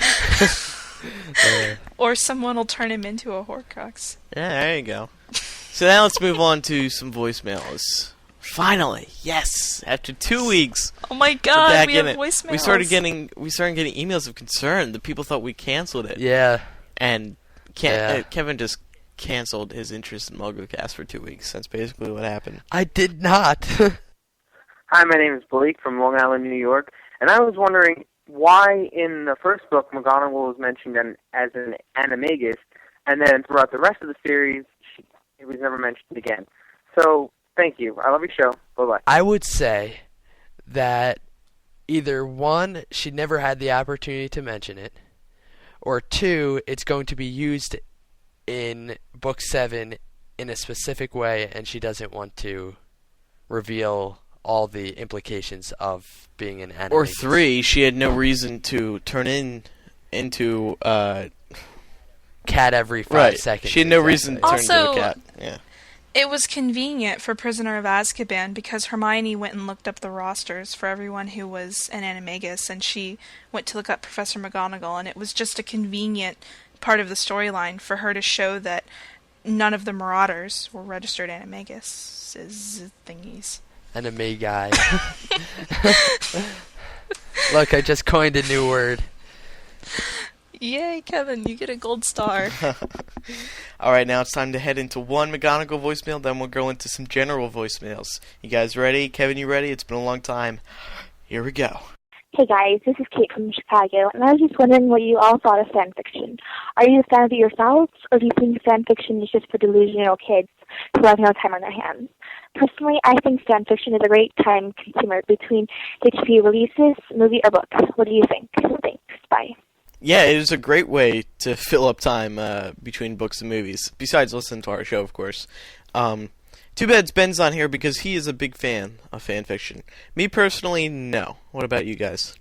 Speaker 4: Or someone will turn him into a Horcrux.
Speaker 2: Yeah, there you go. So now let's move on to some voicemails. Finally, yes! After 2 weeks,
Speaker 4: Oh my
Speaker 2: we're
Speaker 4: god,
Speaker 2: back
Speaker 4: we have
Speaker 2: in it.
Speaker 4: voicemails.
Speaker 2: We started getting emails of concern. The people thought we canceled it.
Speaker 3: Yeah.
Speaker 2: And Kevin just canceled his interest in MuggleCast for 2 weeks. That's basically what happened.
Speaker 3: I did not.
Speaker 7: Hi, my name is Blake from Long Island, New York, and I was wondering why in the first book McGonagall was mentioned as an Animagus, and then throughout the rest of the series, it was never mentioned again. So, thank you. I love your show. Bye-bye.
Speaker 3: I would say that either one, she never had the opportunity to mention it, or two, it's going to be used in Book 7 in a specific way, and she doesn't want to reveal all the implications of being an Animagus.
Speaker 2: Or three, she had no reason to turn into
Speaker 3: cat every 5 seconds.
Speaker 2: She had no reason to turn into
Speaker 4: Also,
Speaker 2: a cat. Yeah.
Speaker 4: It was convenient for Prisoner of Azkaban because Hermione went and looked up the rosters for everyone who was an Animagus, and she went to look up Professor McGonagall, and it was just a convenient part of the storyline for her to show that none of the Marauders were registered Animagus thingies.
Speaker 3: Animagi. Look, I just coined a new word.
Speaker 4: Yay, Kevin, you get a gold star.
Speaker 2: Alright, now it's time to head into one McGonagall voicemail, then we'll go into some general voicemails. You guys ready? Kevin, you ready? It's been a long time. Here we go.
Speaker 8: Hey guys, this is Kate from Chicago, and I was just wondering what you all thought of fan fiction. Are you a fan of it yourselves, or do you think fan fiction is just for delusional kids who have no time on their hands? Personally, I think fan fiction is a great time consumer between HP releases, movie, or book. What do you think? Thanks. Bye.
Speaker 2: Yeah, it is a great way to fill up time between books and movies, besides listening to our show, of course. Too bad Ben's on here because he is a big fan of fan fiction. Me personally, no. What about you guys?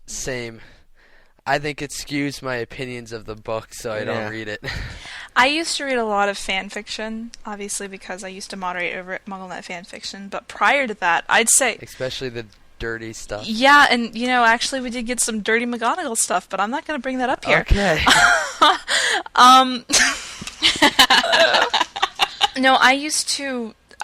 Speaker 3: Same. I think it skews my opinions of the book, so I don't read it.
Speaker 4: I used to read a lot of fan fiction, obviously because I used to moderate over at MuggleNet Fan Fiction, but prior to that, I'd say...
Speaker 3: Especially the dirty stuff.
Speaker 4: Yeah, and, actually we did get some dirty McGonagall stuff, but I'm not going to bring that up here.
Speaker 3: Okay.
Speaker 4: No,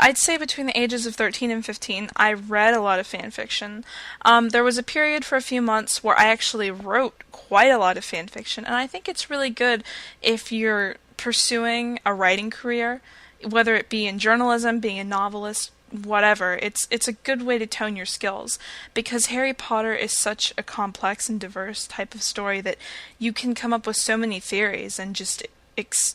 Speaker 4: I'd say between the ages of 13 and 15, I read a lot of fan fiction. There was a period for a few months where I actually wrote quite a lot of fan fiction, and I think it's really good if you're pursuing a writing career, whether it be in journalism, being a novelist, whatever. It's a good way to tone your skills, because Harry Potter is such a complex and diverse type of story that you can come up with so many theories and just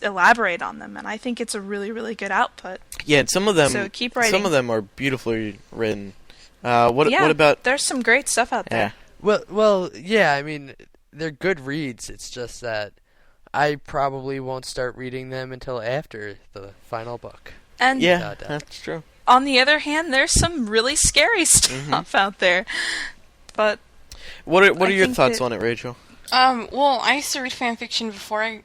Speaker 4: elaborate on them, and I think it's a really, really good output.
Speaker 2: Yeah, and some of them.
Speaker 4: So keep writing.
Speaker 2: Some of them are beautifully written. What about?
Speaker 4: There's some great stuff out there.
Speaker 3: Well, yeah. I mean, they're good reads. It's just that I probably won't start reading them until after the final book.
Speaker 4: And
Speaker 2: yeah, that's true.
Speaker 4: On the other hand, there's some really scary stuff out there. But
Speaker 2: what are your thoughts on it, Rachel?
Speaker 5: Well, I used to read fan fiction before I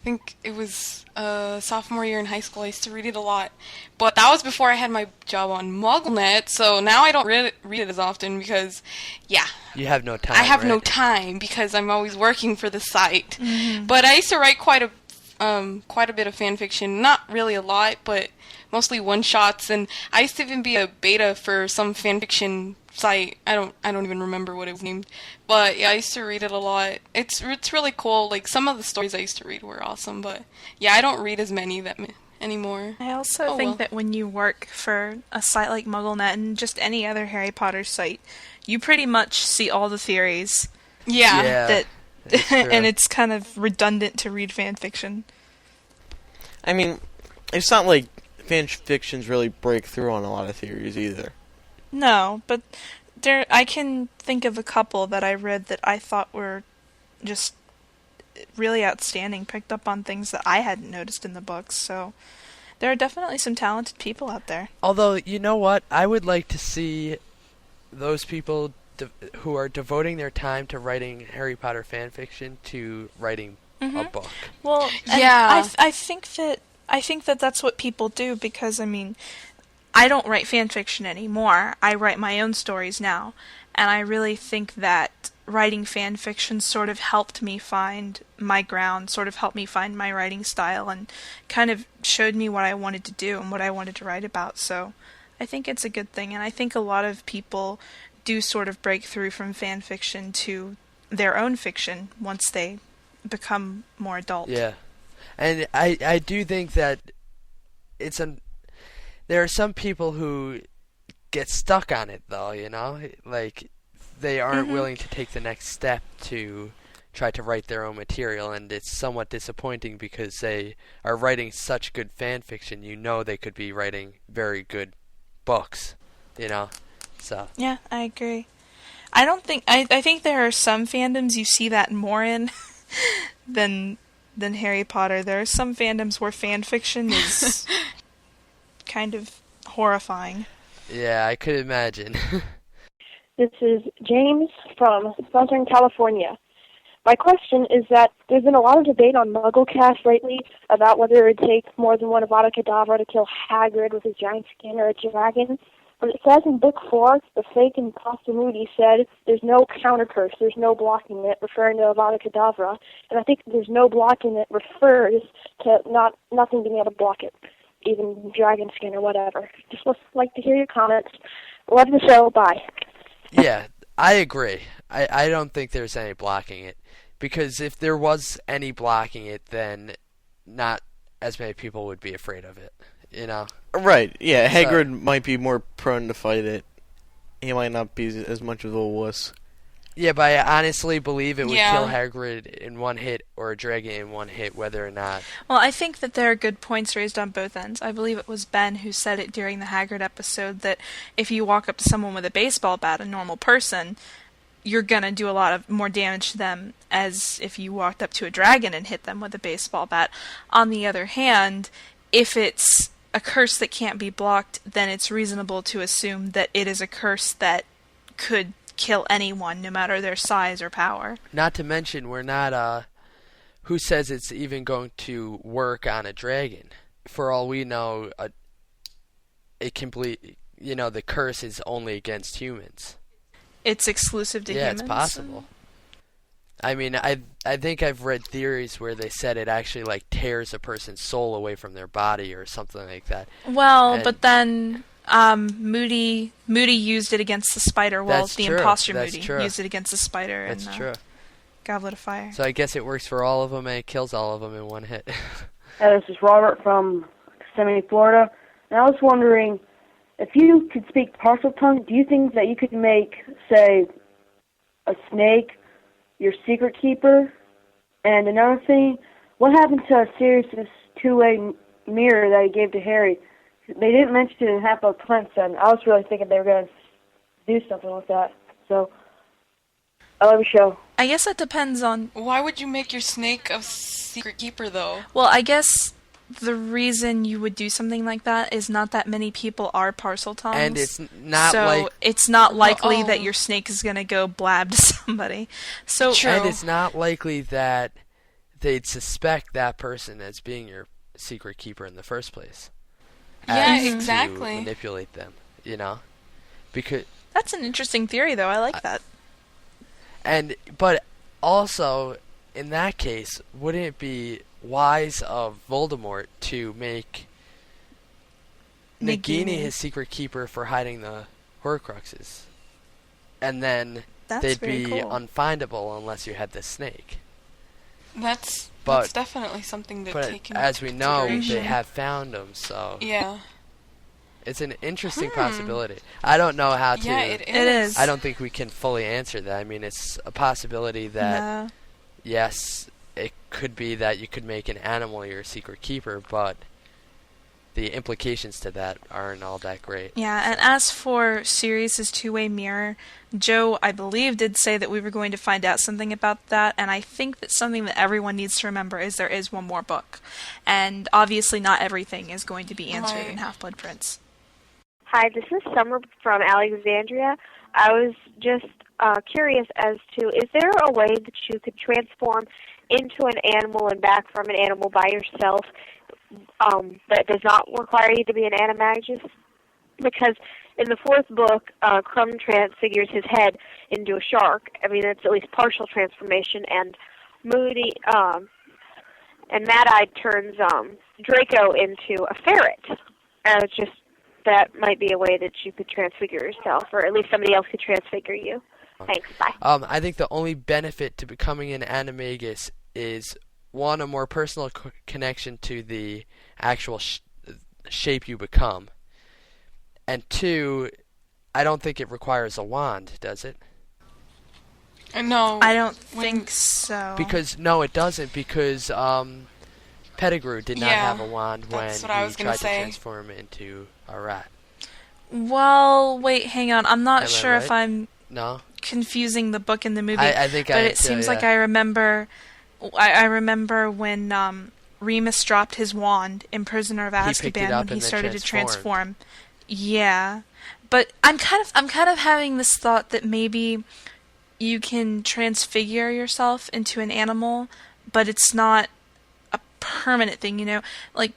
Speaker 5: think it was sophomore year in high school. I used to read it a lot. But that was before I had my job on MuggleNet, so now I don't read it as often because, yeah.
Speaker 3: You have no time,
Speaker 5: I have no
Speaker 3: right?
Speaker 5: time because I'm always working for the site.
Speaker 4: Mm-hmm.
Speaker 5: But I used to write quite a bit of fan fiction. Not really a lot, but mostly one-shots. And I used to even be a beta for some fan fiction site. I don't even remember what it was named, but yeah, I used to read it a lot. It's really cool. Like, some of the stories I used to read were awesome, but yeah, I don't read as many anymore.
Speaker 4: I also think that when you work for a site like MuggleNet and just any other Harry Potter site, you pretty much see all the theories.
Speaker 5: Yeah.
Speaker 4: And it's kind of redundant to read fan fiction.
Speaker 2: I mean, it's not like fan fictions really break through on a lot of theories either.
Speaker 4: No, but I can think of a couple that I read that I thought were just really outstanding, picked up on things that I hadn't noticed in the books, so there are definitely some talented people out there.
Speaker 3: Although, you know what? I would like to see those people who are devoting their time to writing Harry Potter fan fiction to writing a book.
Speaker 4: Well,
Speaker 5: yeah.
Speaker 4: I think that that's what people do, because, I mean, I don't write fan fiction anymore. I write my own stories now, and I really think that writing fan fiction sort of helped me find my ground, sort of helped me find my writing style, and kind of showed me what I wanted to do and what I wanted to write about. So I think it's a good thing, and I think a lot of people do sort of break through from fan fiction to their own fiction once they become more adult.
Speaker 3: Yeah, and I do think that there are some people who get stuck on it, though, you know? Like, they aren't willing to take the next step to try to write their own material, and it's somewhat disappointing because they are writing such good fan fiction. You know they could be writing very good books, you know? So.
Speaker 4: Yeah, I agree. I think there are some fandoms you see that more in than Harry Potter. There are some fandoms where fan fiction is kind of horrifying.
Speaker 3: Yeah, I could imagine.
Speaker 8: This is James from Southern California. My question is that there's been a lot of debate on MuggleCast lately about whether it would take more than one Avada Kedavra to kill Hagrid with his giant skin or a dragon. But it says in Book 4, the fake imposter Moody said there's no counter curse, there's no blocking it, referring to Avada Kedavra. And I think there's no blocking it refers to nothing being able to block it, even dragon skin or whatever. Just like to hear your comments. Love the show. Bye.
Speaker 3: Yeah, I agree. I don't think there's any blocking it. Because if there was any blocking it, then not as many people would be afraid of it, you know?
Speaker 2: Right, yeah, Hagrid might be more prone to fight it. He might not be as much of a wuss.
Speaker 3: Yeah, but I honestly believe it would kill Hagrid in one hit or a dragon in one hit, whether or not.
Speaker 4: Well, I think that there are good points raised on both ends. I believe it was Ben who said it during the Hagrid episode that if you walk up to someone with a baseball bat, a normal person, you're going to do a lot of more damage to them as if you walked up to a dragon and hit them with a baseball bat. On the other hand, if it's a curse that can't be blocked, then it's reasonable to assume that it is a curse that could kill anyone, no matter their size or power.
Speaker 3: Not to mention, we're not who says it's even going to work on a dragon? For all we know, it can be, the curse is only against humans.
Speaker 4: It's exclusive to humans?
Speaker 3: Yeah, it's possible. I mean, I think I've read theories where they said it actually like tears a person's soul away from their body or something like that.
Speaker 4: Well, but then Moody used it against the spider. Well, the imposter Moody used it against the spider.
Speaker 3: That's true.
Speaker 4: Goblet of Fire.
Speaker 3: So I guess it works for all of them and it kills all of them in one hit.
Speaker 9: This is Robert from Kissimmee, Florida. And I was wondering, if you could speak Parseltongue, do you think that you could make, say, a snake your secret keeper? And another thing, what happened to Sirius's two-way mirror that he gave to Harry? They didn't mention it in Half-Blood Prince, and I was really thinking they were going to do something with that. So, I love your show.
Speaker 4: I guess it depends on...
Speaker 5: Why would you make your snake a secret keeper, though?
Speaker 4: Well, I guess the reason you would do something like that is not that many people are Parseltongues.
Speaker 3: And it's not
Speaker 4: it's not likely that your snake is going to go blab to somebody. So
Speaker 5: True.
Speaker 3: And it's not likely that they'd suspect that person as being your secret keeper in the first place.
Speaker 5: Yeah, exactly.
Speaker 3: To manipulate them, because
Speaker 4: that's an interesting theory, though. I like that.
Speaker 3: But also, in that case, wouldn't it be wise of Voldemort to make Nagini his secret keeper for hiding the Horcruxes? And then they'd be unfindable unless you had the snake.
Speaker 5: That's definitely something to take into
Speaker 3: as we know,
Speaker 5: consideration.
Speaker 3: they have found them, so...
Speaker 5: Yeah.
Speaker 3: It's an interesting possibility. I don't know how to...
Speaker 5: Yeah, it is.
Speaker 3: I don't think we can fully answer that. I mean, it's a possibility that, yes, it could be that you could make an animal your secret keeper, but the implications to that aren't all that great.
Speaker 4: Yeah, and as for Sirius's two-way mirror, Joe, I believe, did say that we were going to find out something about that, and I think that something that everyone needs to remember is there is one more book. And obviously not everything is going to be answered in Half-Blood Prince.
Speaker 8: Hi, this is Summer from Alexandria. I was just curious as to, is there a way that you could transform into an animal and back from an animal by yourself that does not require you to be an animagus? Because in the fourth book, Crumb transfigures his head into a shark. I mean, it's at least partial transformation, and Moody and Mad-Eye turns Draco into a ferret. It's just that might be a way that you could transfigure yourself, or at least somebody else could transfigure you. Thanks, bye.
Speaker 3: I think the only benefit to becoming an animagus is, one, a more personal connection to the actual shape you become. And two, I don't think it requires a wand, does it?
Speaker 5: No.
Speaker 4: I don't think so.
Speaker 3: No, it doesn't, because Pettigrew did not have a wand when he tried to transform into a rat.
Speaker 4: Well, wait, hang on. I'm not sure
Speaker 3: right?
Speaker 4: if I'm confusing the book and the movie.
Speaker 3: I think
Speaker 4: but it seems like I remember. I remember when Remus dropped his wand in Prisoner of Azkaban when he started to transform. Yeah, but I'm kind of having this thought that maybe you can transfigure yourself into an animal, but it's not a permanent thing, like.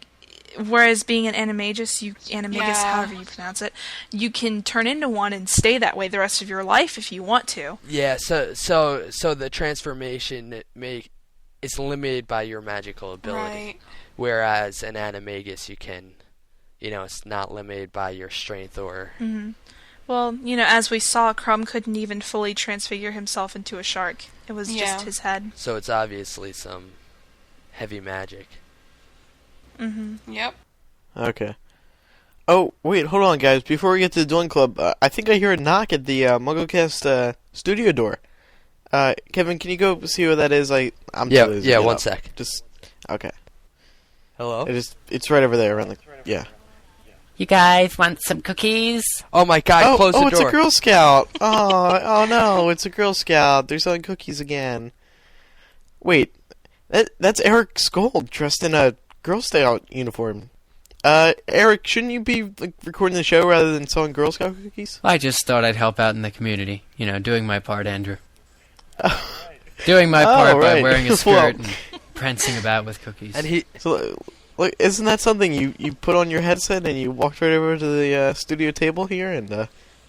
Speaker 4: Whereas being an animagus, however you pronounce it, you can turn into one and stay that way the rest of your life if you want to.
Speaker 3: Yeah, so the transformation is limited by your magical ability.
Speaker 5: Right.
Speaker 3: Whereas an animagus, you can, it's not limited by your strength or...
Speaker 4: Mm-hmm. Well, as we saw, Crumb couldn't even fully transfigure himself into a shark. It was just his head.
Speaker 3: So it's obviously some heavy magic.
Speaker 4: Mm-hmm.
Speaker 5: Yep.
Speaker 2: Okay. Oh, wait, hold on, guys. Before we get to the Dueling Club, I think I hear a knock at the MuggleCast studio door. Kevin, can you go see who that is? I'm too lazy to get
Speaker 3: one
Speaker 2: up.
Speaker 3: sec.
Speaker 2: Okay.
Speaker 3: Hello?
Speaker 2: It's right over there. Yeah.
Speaker 10: You guys want some cookies?
Speaker 3: Oh my God! Close the door.
Speaker 2: Oh, it's a Girl Scout. Oh no, it's a Girl Scout. They're selling cookies again. Wait, that's Eric Skold dressed in a Girl Scout uniform. Eric, shouldn't you be recording the show rather than selling Girl Scout cookies?
Speaker 10: I just thought I'd help out in the community. Doing my part, Andrew. Doing my part by wearing a skirt and prancing about with cookies.
Speaker 3: And he
Speaker 2: So, like, isn't that something you put on your headset and you walked right over to the studio table here, and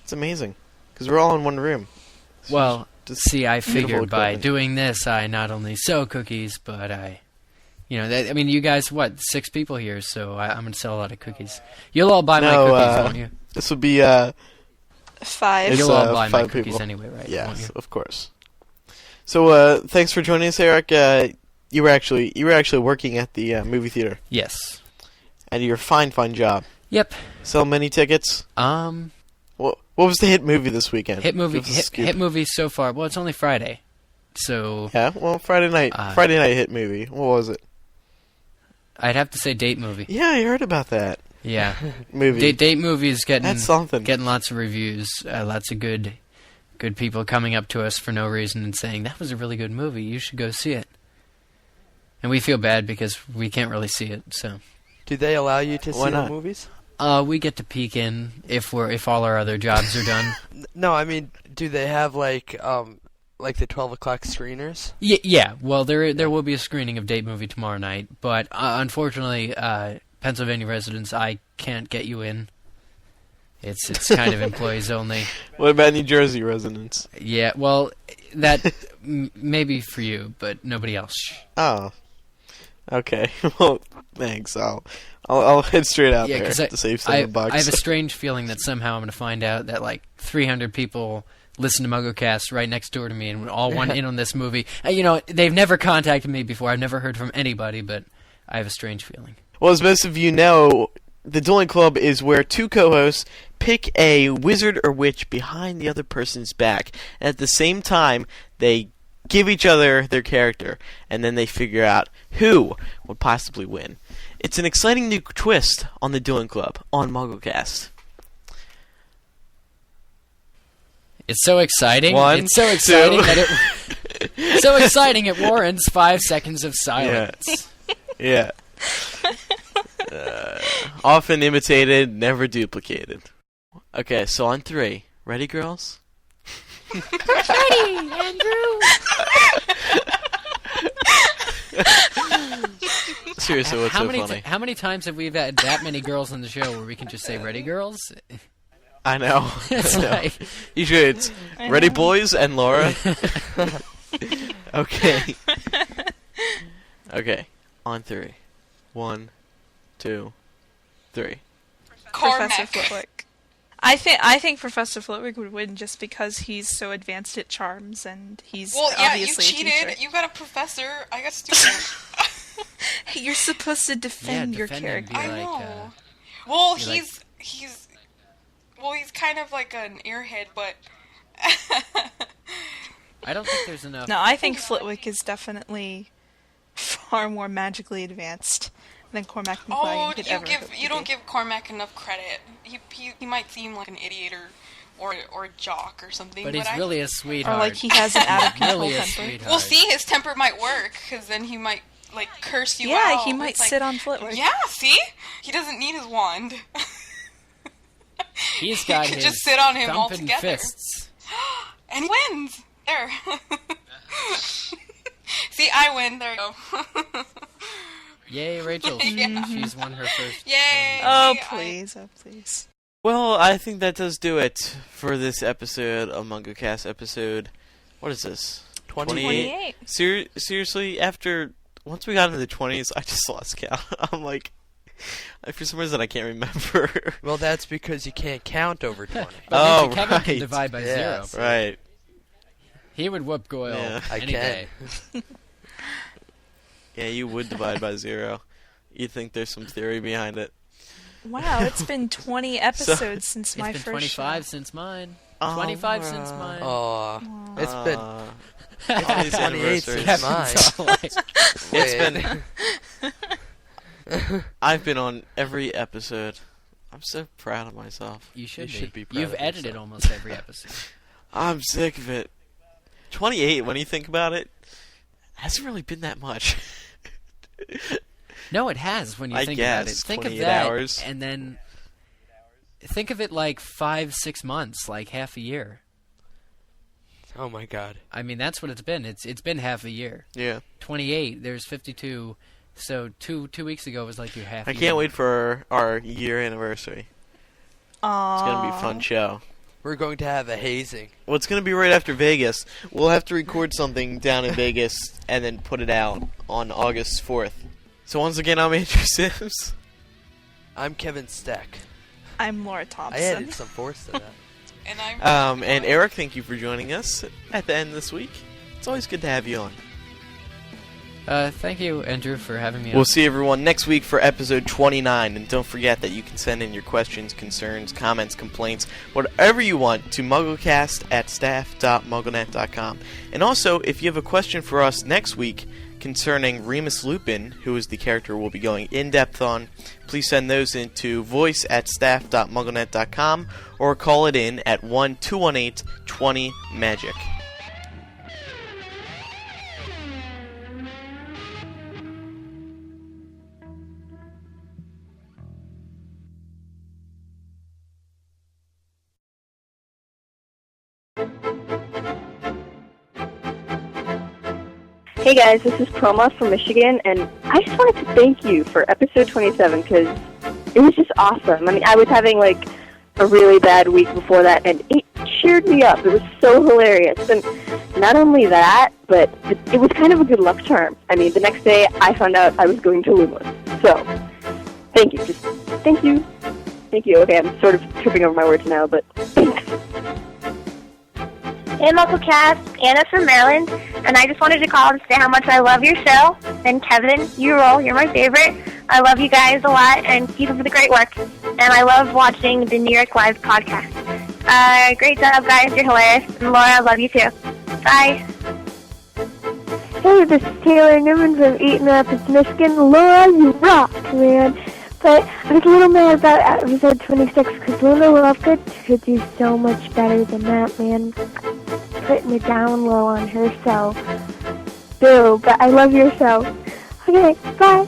Speaker 2: it's amazing because we're all in one room.
Speaker 10: Well,
Speaker 2: Just
Speaker 10: see, I
Speaker 2: beautiful
Speaker 10: figured by
Speaker 2: equipment.
Speaker 10: doing this, I not only sell cookies, but I, I mean, you guys, 6 people here, so I'm going to sell a lot of cookies. You'll all buy my cookies, won't you?
Speaker 2: This would be
Speaker 4: 5.
Speaker 10: You'll all buy my
Speaker 2: 5
Speaker 10: cookies
Speaker 2: people.
Speaker 10: anyway, right?
Speaker 2: Yes,
Speaker 10: Won't you?
Speaker 2: of course. So, thanks for joining us, Eric. You were actually working at the movie theater,
Speaker 10: Yes.
Speaker 2: and you're fine job.
Speaker 10: Yep.
Speaker 2: Sell many tickets. What was the hit movie this weekend?
Speaker 10: Hit movie.
Speaker 2: Give us a scoop.
Speaker 10: Hit movie so far. Well, it's only Friday, so
Speaker 2: Yeah, well, Friday night hit movie. What was it?
Speaker 10: I'd have to say date movie.
Speaker 2: Yeah, I heard about that
Speaker 10: Yeah.
Speaker 2: movie.
Speaker 10: Date movie is getting
Speaker 2: That's something.
Speaker 10: Getting lots of reviews. Lots of good people coming up to us for no reason and saying that was a really good movie. You should go see it. And we feel bad because we can't really see it. So,
Speaker 3: do they allow you to
Speaker 2: Why
Speaker 3: see
Speaker 2: not?
Speaker 3: the movies?
Speaker 10: we get to peek in if all our other jobs are done.
Speaker 3: No, I mean, do they have like the 12 o'clock screeners?
Speaker 10: Yeah. Well, there will be a screening of Date Movie tomorrow night, but unfortunately, Pennsylvania residents, I can't get you in. It's kind of employees only.
Speaker 2: What about New Jersey residents?
Speaker 10: Yeah. Well, that maybe for you, but nobody else.
Speaker 2: Oh, okay. Well, thanks. I'll head straight out there
Speaker 10: 'cause
Speaker 2: to save $7.
Speaker 10: I have a strange feeling that somehow I'm going to find out that like 300 people listen to MuggleCast right next door to me and all want in on this movie. They've never contacted me before. I've never heard from anybody, but I have a strange feeling.
Speaker 2: Well, as most of you know, the Dueling Club is where 2 co-hosts pick a wizard or witch behind the other person's back. And at the same time, they give each other their character, and then they figure out who would possibly win. It's an exciting new twist on the Dueling Club on MuggleCast.
Speaker 10: It's so exciting.
Speaker 2: One,
Speaker 10: it's so exciting
Speaker 2: two.
Speaker 10: that it so exciting it warrants 5 seconds of silence.
Speaker 2: Yeah. Often imitated, never duplicated. Okay, so on 3. Ready, girls?
Speaker 10: Ready, Andrew.
Speaker 2: Seriously, what's so funny?
Speaker 10: How many times have we had that many girls on the show where we can just say "Ready, girls"?
Speaker 2: I know.
Speaker 10: It's
Speaker 2: I know.
Speaker 10: like,
Speaker 2: Usually it's Ready, boys, and Laura. Okay. Okay, on 3. 1, 2, 3.
Speaker 4: Professor
Speaker 5: Cormac.
Speaker 4: Flitwick. I think Professor Flitwick would win just because he's so advanced at charms and he's
Speaker 5: Well, yeah, you
Speaker 4: obviously a
Speaker 5: cheated.
Speaker 4: teacher.
Speaker 5: You got a professor. I got a student.
Speaker 4: Hey, you're supposed to defend your
Speaker 10: defend and
Speaker 4: character.
Speaker 10: be
Speaker 5: I
Speaker 10: like,
Speaker 5: know. Well,
Speaker 10: be
Speaker 5: he's kind of like an airhead, but
Speaker 10: I don't think there's enough.
Speaker 4: No, I think Flitwick is definitely far more magically advanced than Cormac McGonagall could ever hope to
Speaker 5: you don't
Speaker 4: be.
Speaker 5: give Cormac enough credit. He might seem like an idiot or a jock or something,
Speaker 10: But he's really a sweetheart.
Speaker 4: Or like he has an out of control
Speaker 10: really a
Speaker 4: temper.
Speaker 10: sweetheart.
Speaker 5: Well, see, his temper might work because then he might like curse you out.
Speaker 4: Yeah, he might
Speaker 5: It's like,
Speaker 4: sit on Flitwick.
Speaker 5: Yeah, see, he doesn't need his wand.
Speaker 10: He's got
Speaker 5: You could
Speaker 10: his
Speaker 5: just sit on him
Speaker 10: thumping
Speaker 5: altogether.
Speaker 10: fists.
Speaker 5: And he wins. There. See, I win. There you go.
Speaker 10: Yay, Rachel!
Speaker 5: Yeah.
Speaker 10: She's won her first.
Speaker 5: Yay.
Speaker 4: Oh,
Speaker 5: See,
Speaker 4: please. Oh, please.
Speaker 2: Well, I think that does do it for this episode of MuggleCast episode. What is this?
Speaker 4: 28.
Speaker 2: Seriously, once we got into the 20s, I just lost count. I'm like, for some reason I can't remember.
Speaker 3: Well, that's because you can't count over 20.
Speaker 10: But
Speaker 2: Oh,
Speaker 10: maybe Kevin can
Speaker 2: right.
Speaker 10: divide by
Speaker 3: Yes.
Speaker 10: 0.
Speaker 2: Right.
Speaker 10: He would whoop Goyle
Speaker 2: Yeah.
Speaker 3: I
Speaker 10: any
Speaker 3: can.
Speaker 10: day.
Speaker 2: Yeah, you would divide by 0. You'd think there's some theory behind it.
Speaker 4: Wow, it's been 20 episodes since my
Speaker 10: It's been
Speaker 4: first
Speaker 10: 25
Speaker 4: show.
Speaker 10: since mine.
Speaker 2: Oh,
Speaker 10: 25 since mine.
Speaker 3: Oh, it's been
Speaker 2: It's
Speaker 3: 28 since mine.
Speaker 10: Kevin's all like,
Speaker 2: It's been. I've been on every episode. I'm so proud of myself.
Speaker 10: You should,
Speaker 3: You should be proud
Speaker 10: You've
Speaker 3: of
Speaker 10: edited
Speaker 3: yourself.
Speaker 10: almost every episode.
Speaker 2: I'm sick of it. 28, when you think about it, hasn't really been that much.
Speaker 10: No, it has when you
Speaker 2: I
Speaker 10: think about it.
Speaker 2: guess,
Speaker 10: Think of
Speaker 2: 28
Speaker 10: that,
Speaker 2: hours.
Speaker 10: and then think of it like 5-6 months, like half a year.
Speaker 3: Oh my God.
Speaker 10: I mean, that's what it's been. It's been half a year.
Speaker 2: Yeah.
Speaker 10: 28. There's 52. So 2 weeks ago was like your half.
Speaker 2: I can't wait for our year anniversary.
Speaker 4: Aww.
Speaker 2: It's gonna be a fun show.
Speaker 3: We're going to have a hazing.
Speaker 2: Well, it's gonna be right after Vegas. We'll have to record something down in Vegas and then put it out on August 4th. So once again, I'm Andrew Sims.
Speaker 3: I'm Kevin Steck.
Speaker 4: I'm Laura Thompson.
Speaker 3: I added some force to that.
Speaker 5: And I'm
Speaker 2: And Eric, thank you for joining us at the end this week. It's always good to have you on.
Speaker 10: Thank you, Andrew, for having me on.
Speaker 2: We'll see everyone next week for episode 29, and don't forget that you can send in your questions, concerns, comments, complaints, whatever you want to MuggleCast@staff.mugglenet.com. And also, if you have a question for us next week concerning Remus Lupin, who is the character we'll be going in-depth on, please send those into voice@staff.mugglenet.com or call it in at 1-218-20-MAGIC.
Speaker 9: Hey guys, this is Proma from Michigan, and I just wanted to thank you for episode 27 because it was just awesome. I mean, I was having like a really bad week before that, and it cheered me up. It was so hilarious. And not only that, but it was kind of a good luck charm. I mean, the next day I found out I was going to Lumos. So, thank you. Just thank you. Thank you. Okay, I'm sort of tripping over my words now, but thanks.
Speaker 8: Hey, MuggleCast, Anna from Maryland, and I just wanted to call and say how much I love your show. And Kevin, you roll. You're my favorite. I love you guys a lot, and keep up with the great work. And I love watching the New York Live podcast. Great job, guys. You're hilarious. And Laura, I love you too. Bye.
Speaker 11: Hey, this is Taylor Newman from Eaton Rapids, Michigan. Laura, you rock, man. But I was a little mad about episode 26 because Luna Lovegood could do so much better than that, man. Putting it down low on her, so boo, but I love your show. Okay, bye.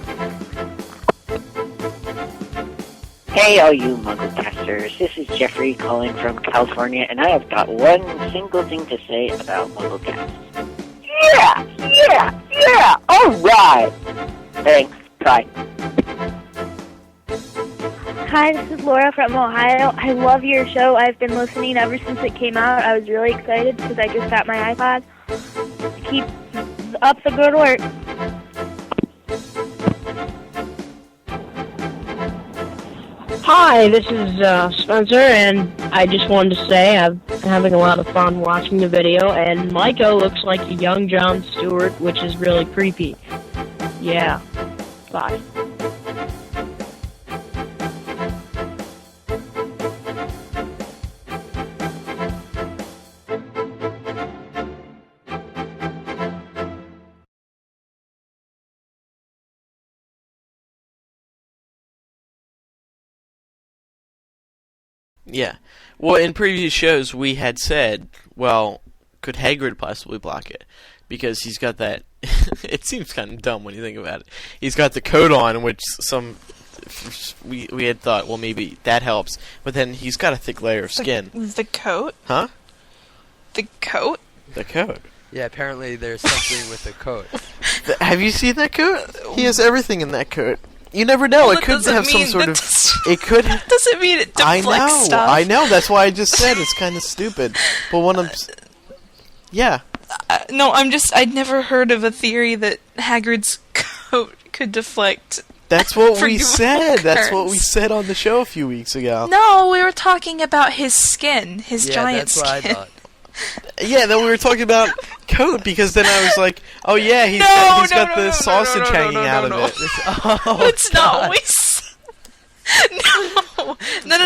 Speaker 12: Hey, all you MuggleCasters, this is Jeffrey calling from California, and I have got one single thing to say about MuggleCast. Yeah, alright! Thanks, bye.
Speaker 8: Hi, this is Laura from Ohio. I love your show. I've been listening ever since it came out. I was really excited because I just got my iPod. Keep up the good work.
Speaker 13: Hi, this is Spencer, and I just wanted to say I'm having a lot of fun watching the video, and Micah looks like a young Jon Stewart, which is really creepy. Yeah, bye.
Speaker 2: Yeah. Well, in previous shows, we had said, well, could Hagrid possibly block it? Because he's got that... it seems kind of dumb when you think about it. He's got the coat on, which we had thought, well, maybe that helps. But then he's got a thick layer of skin.
Speaker 4: The coat?
Speaker 2: Huh?
Speaker 4: The coat?
Speaker 2: The coat.
Speaker 3: Yeah, apparently there's something with the coat.
Speaker 2: Have you seen that coat? He has everything in that coat. You never know. It could have some sort of... It could...
Speaker 4: That doesn't mean it deflects stuff.
Speaker 2: I know. That's why I just said it's kind of stupid. But when I'm... Yeah.
Speaker 4: No, I'd never heard of a theory that Hagrid's coat could deflect...
Speaker 2: That's what we said. That's what we said on the show a few weeks ago.
Speaker 4: No, we were talking about his skin. His giant skin.
Speaker 3: Yeah, that's what I thought.
Speaker 2: Yeah, then we were talking about coat, because then I was like, oh yeah, he's got the sausage hanging out of it.
Speaker 4: That's not what we said.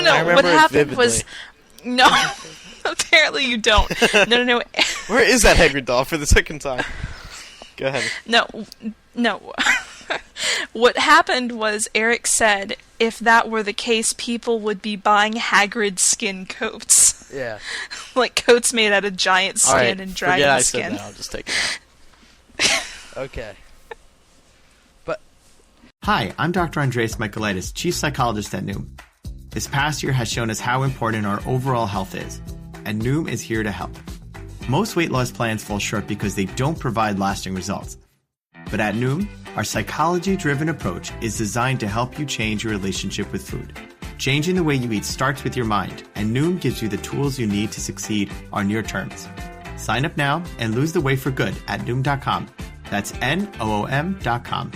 Speaker 4: No. What happened was... No. Apparently you don't. No.
Speaker 2: Where is that Hagrid doll for the second time? Go ahead.
Speaker 4: No. What happened was Eric said if that were the case, people would be buying Hagrid skin coats.
Speaker 3: Yeah.
Speaker 4: Like coats made out of giant skin and dragon skin.
Speaker 2: I said that. I'll just take it out.
Speaker 3: Okay.
Speaker 14: Hi, I'm Dr. Andreas Michaelitis, Chief Psychologist at Noom. This past year has shown us how important our overall health is, and Noom is here to help. Most weight loss plans fall short because they don't provide lasting results. But at Noom, our psychology-driven approach is designed to help you change your relationship with food. Changing the way you eat starts with your mind, and Noom gives you the tools you need to succeed on your terms. Sign up now and lose the weight for good at Noom.com. That's Noom.com.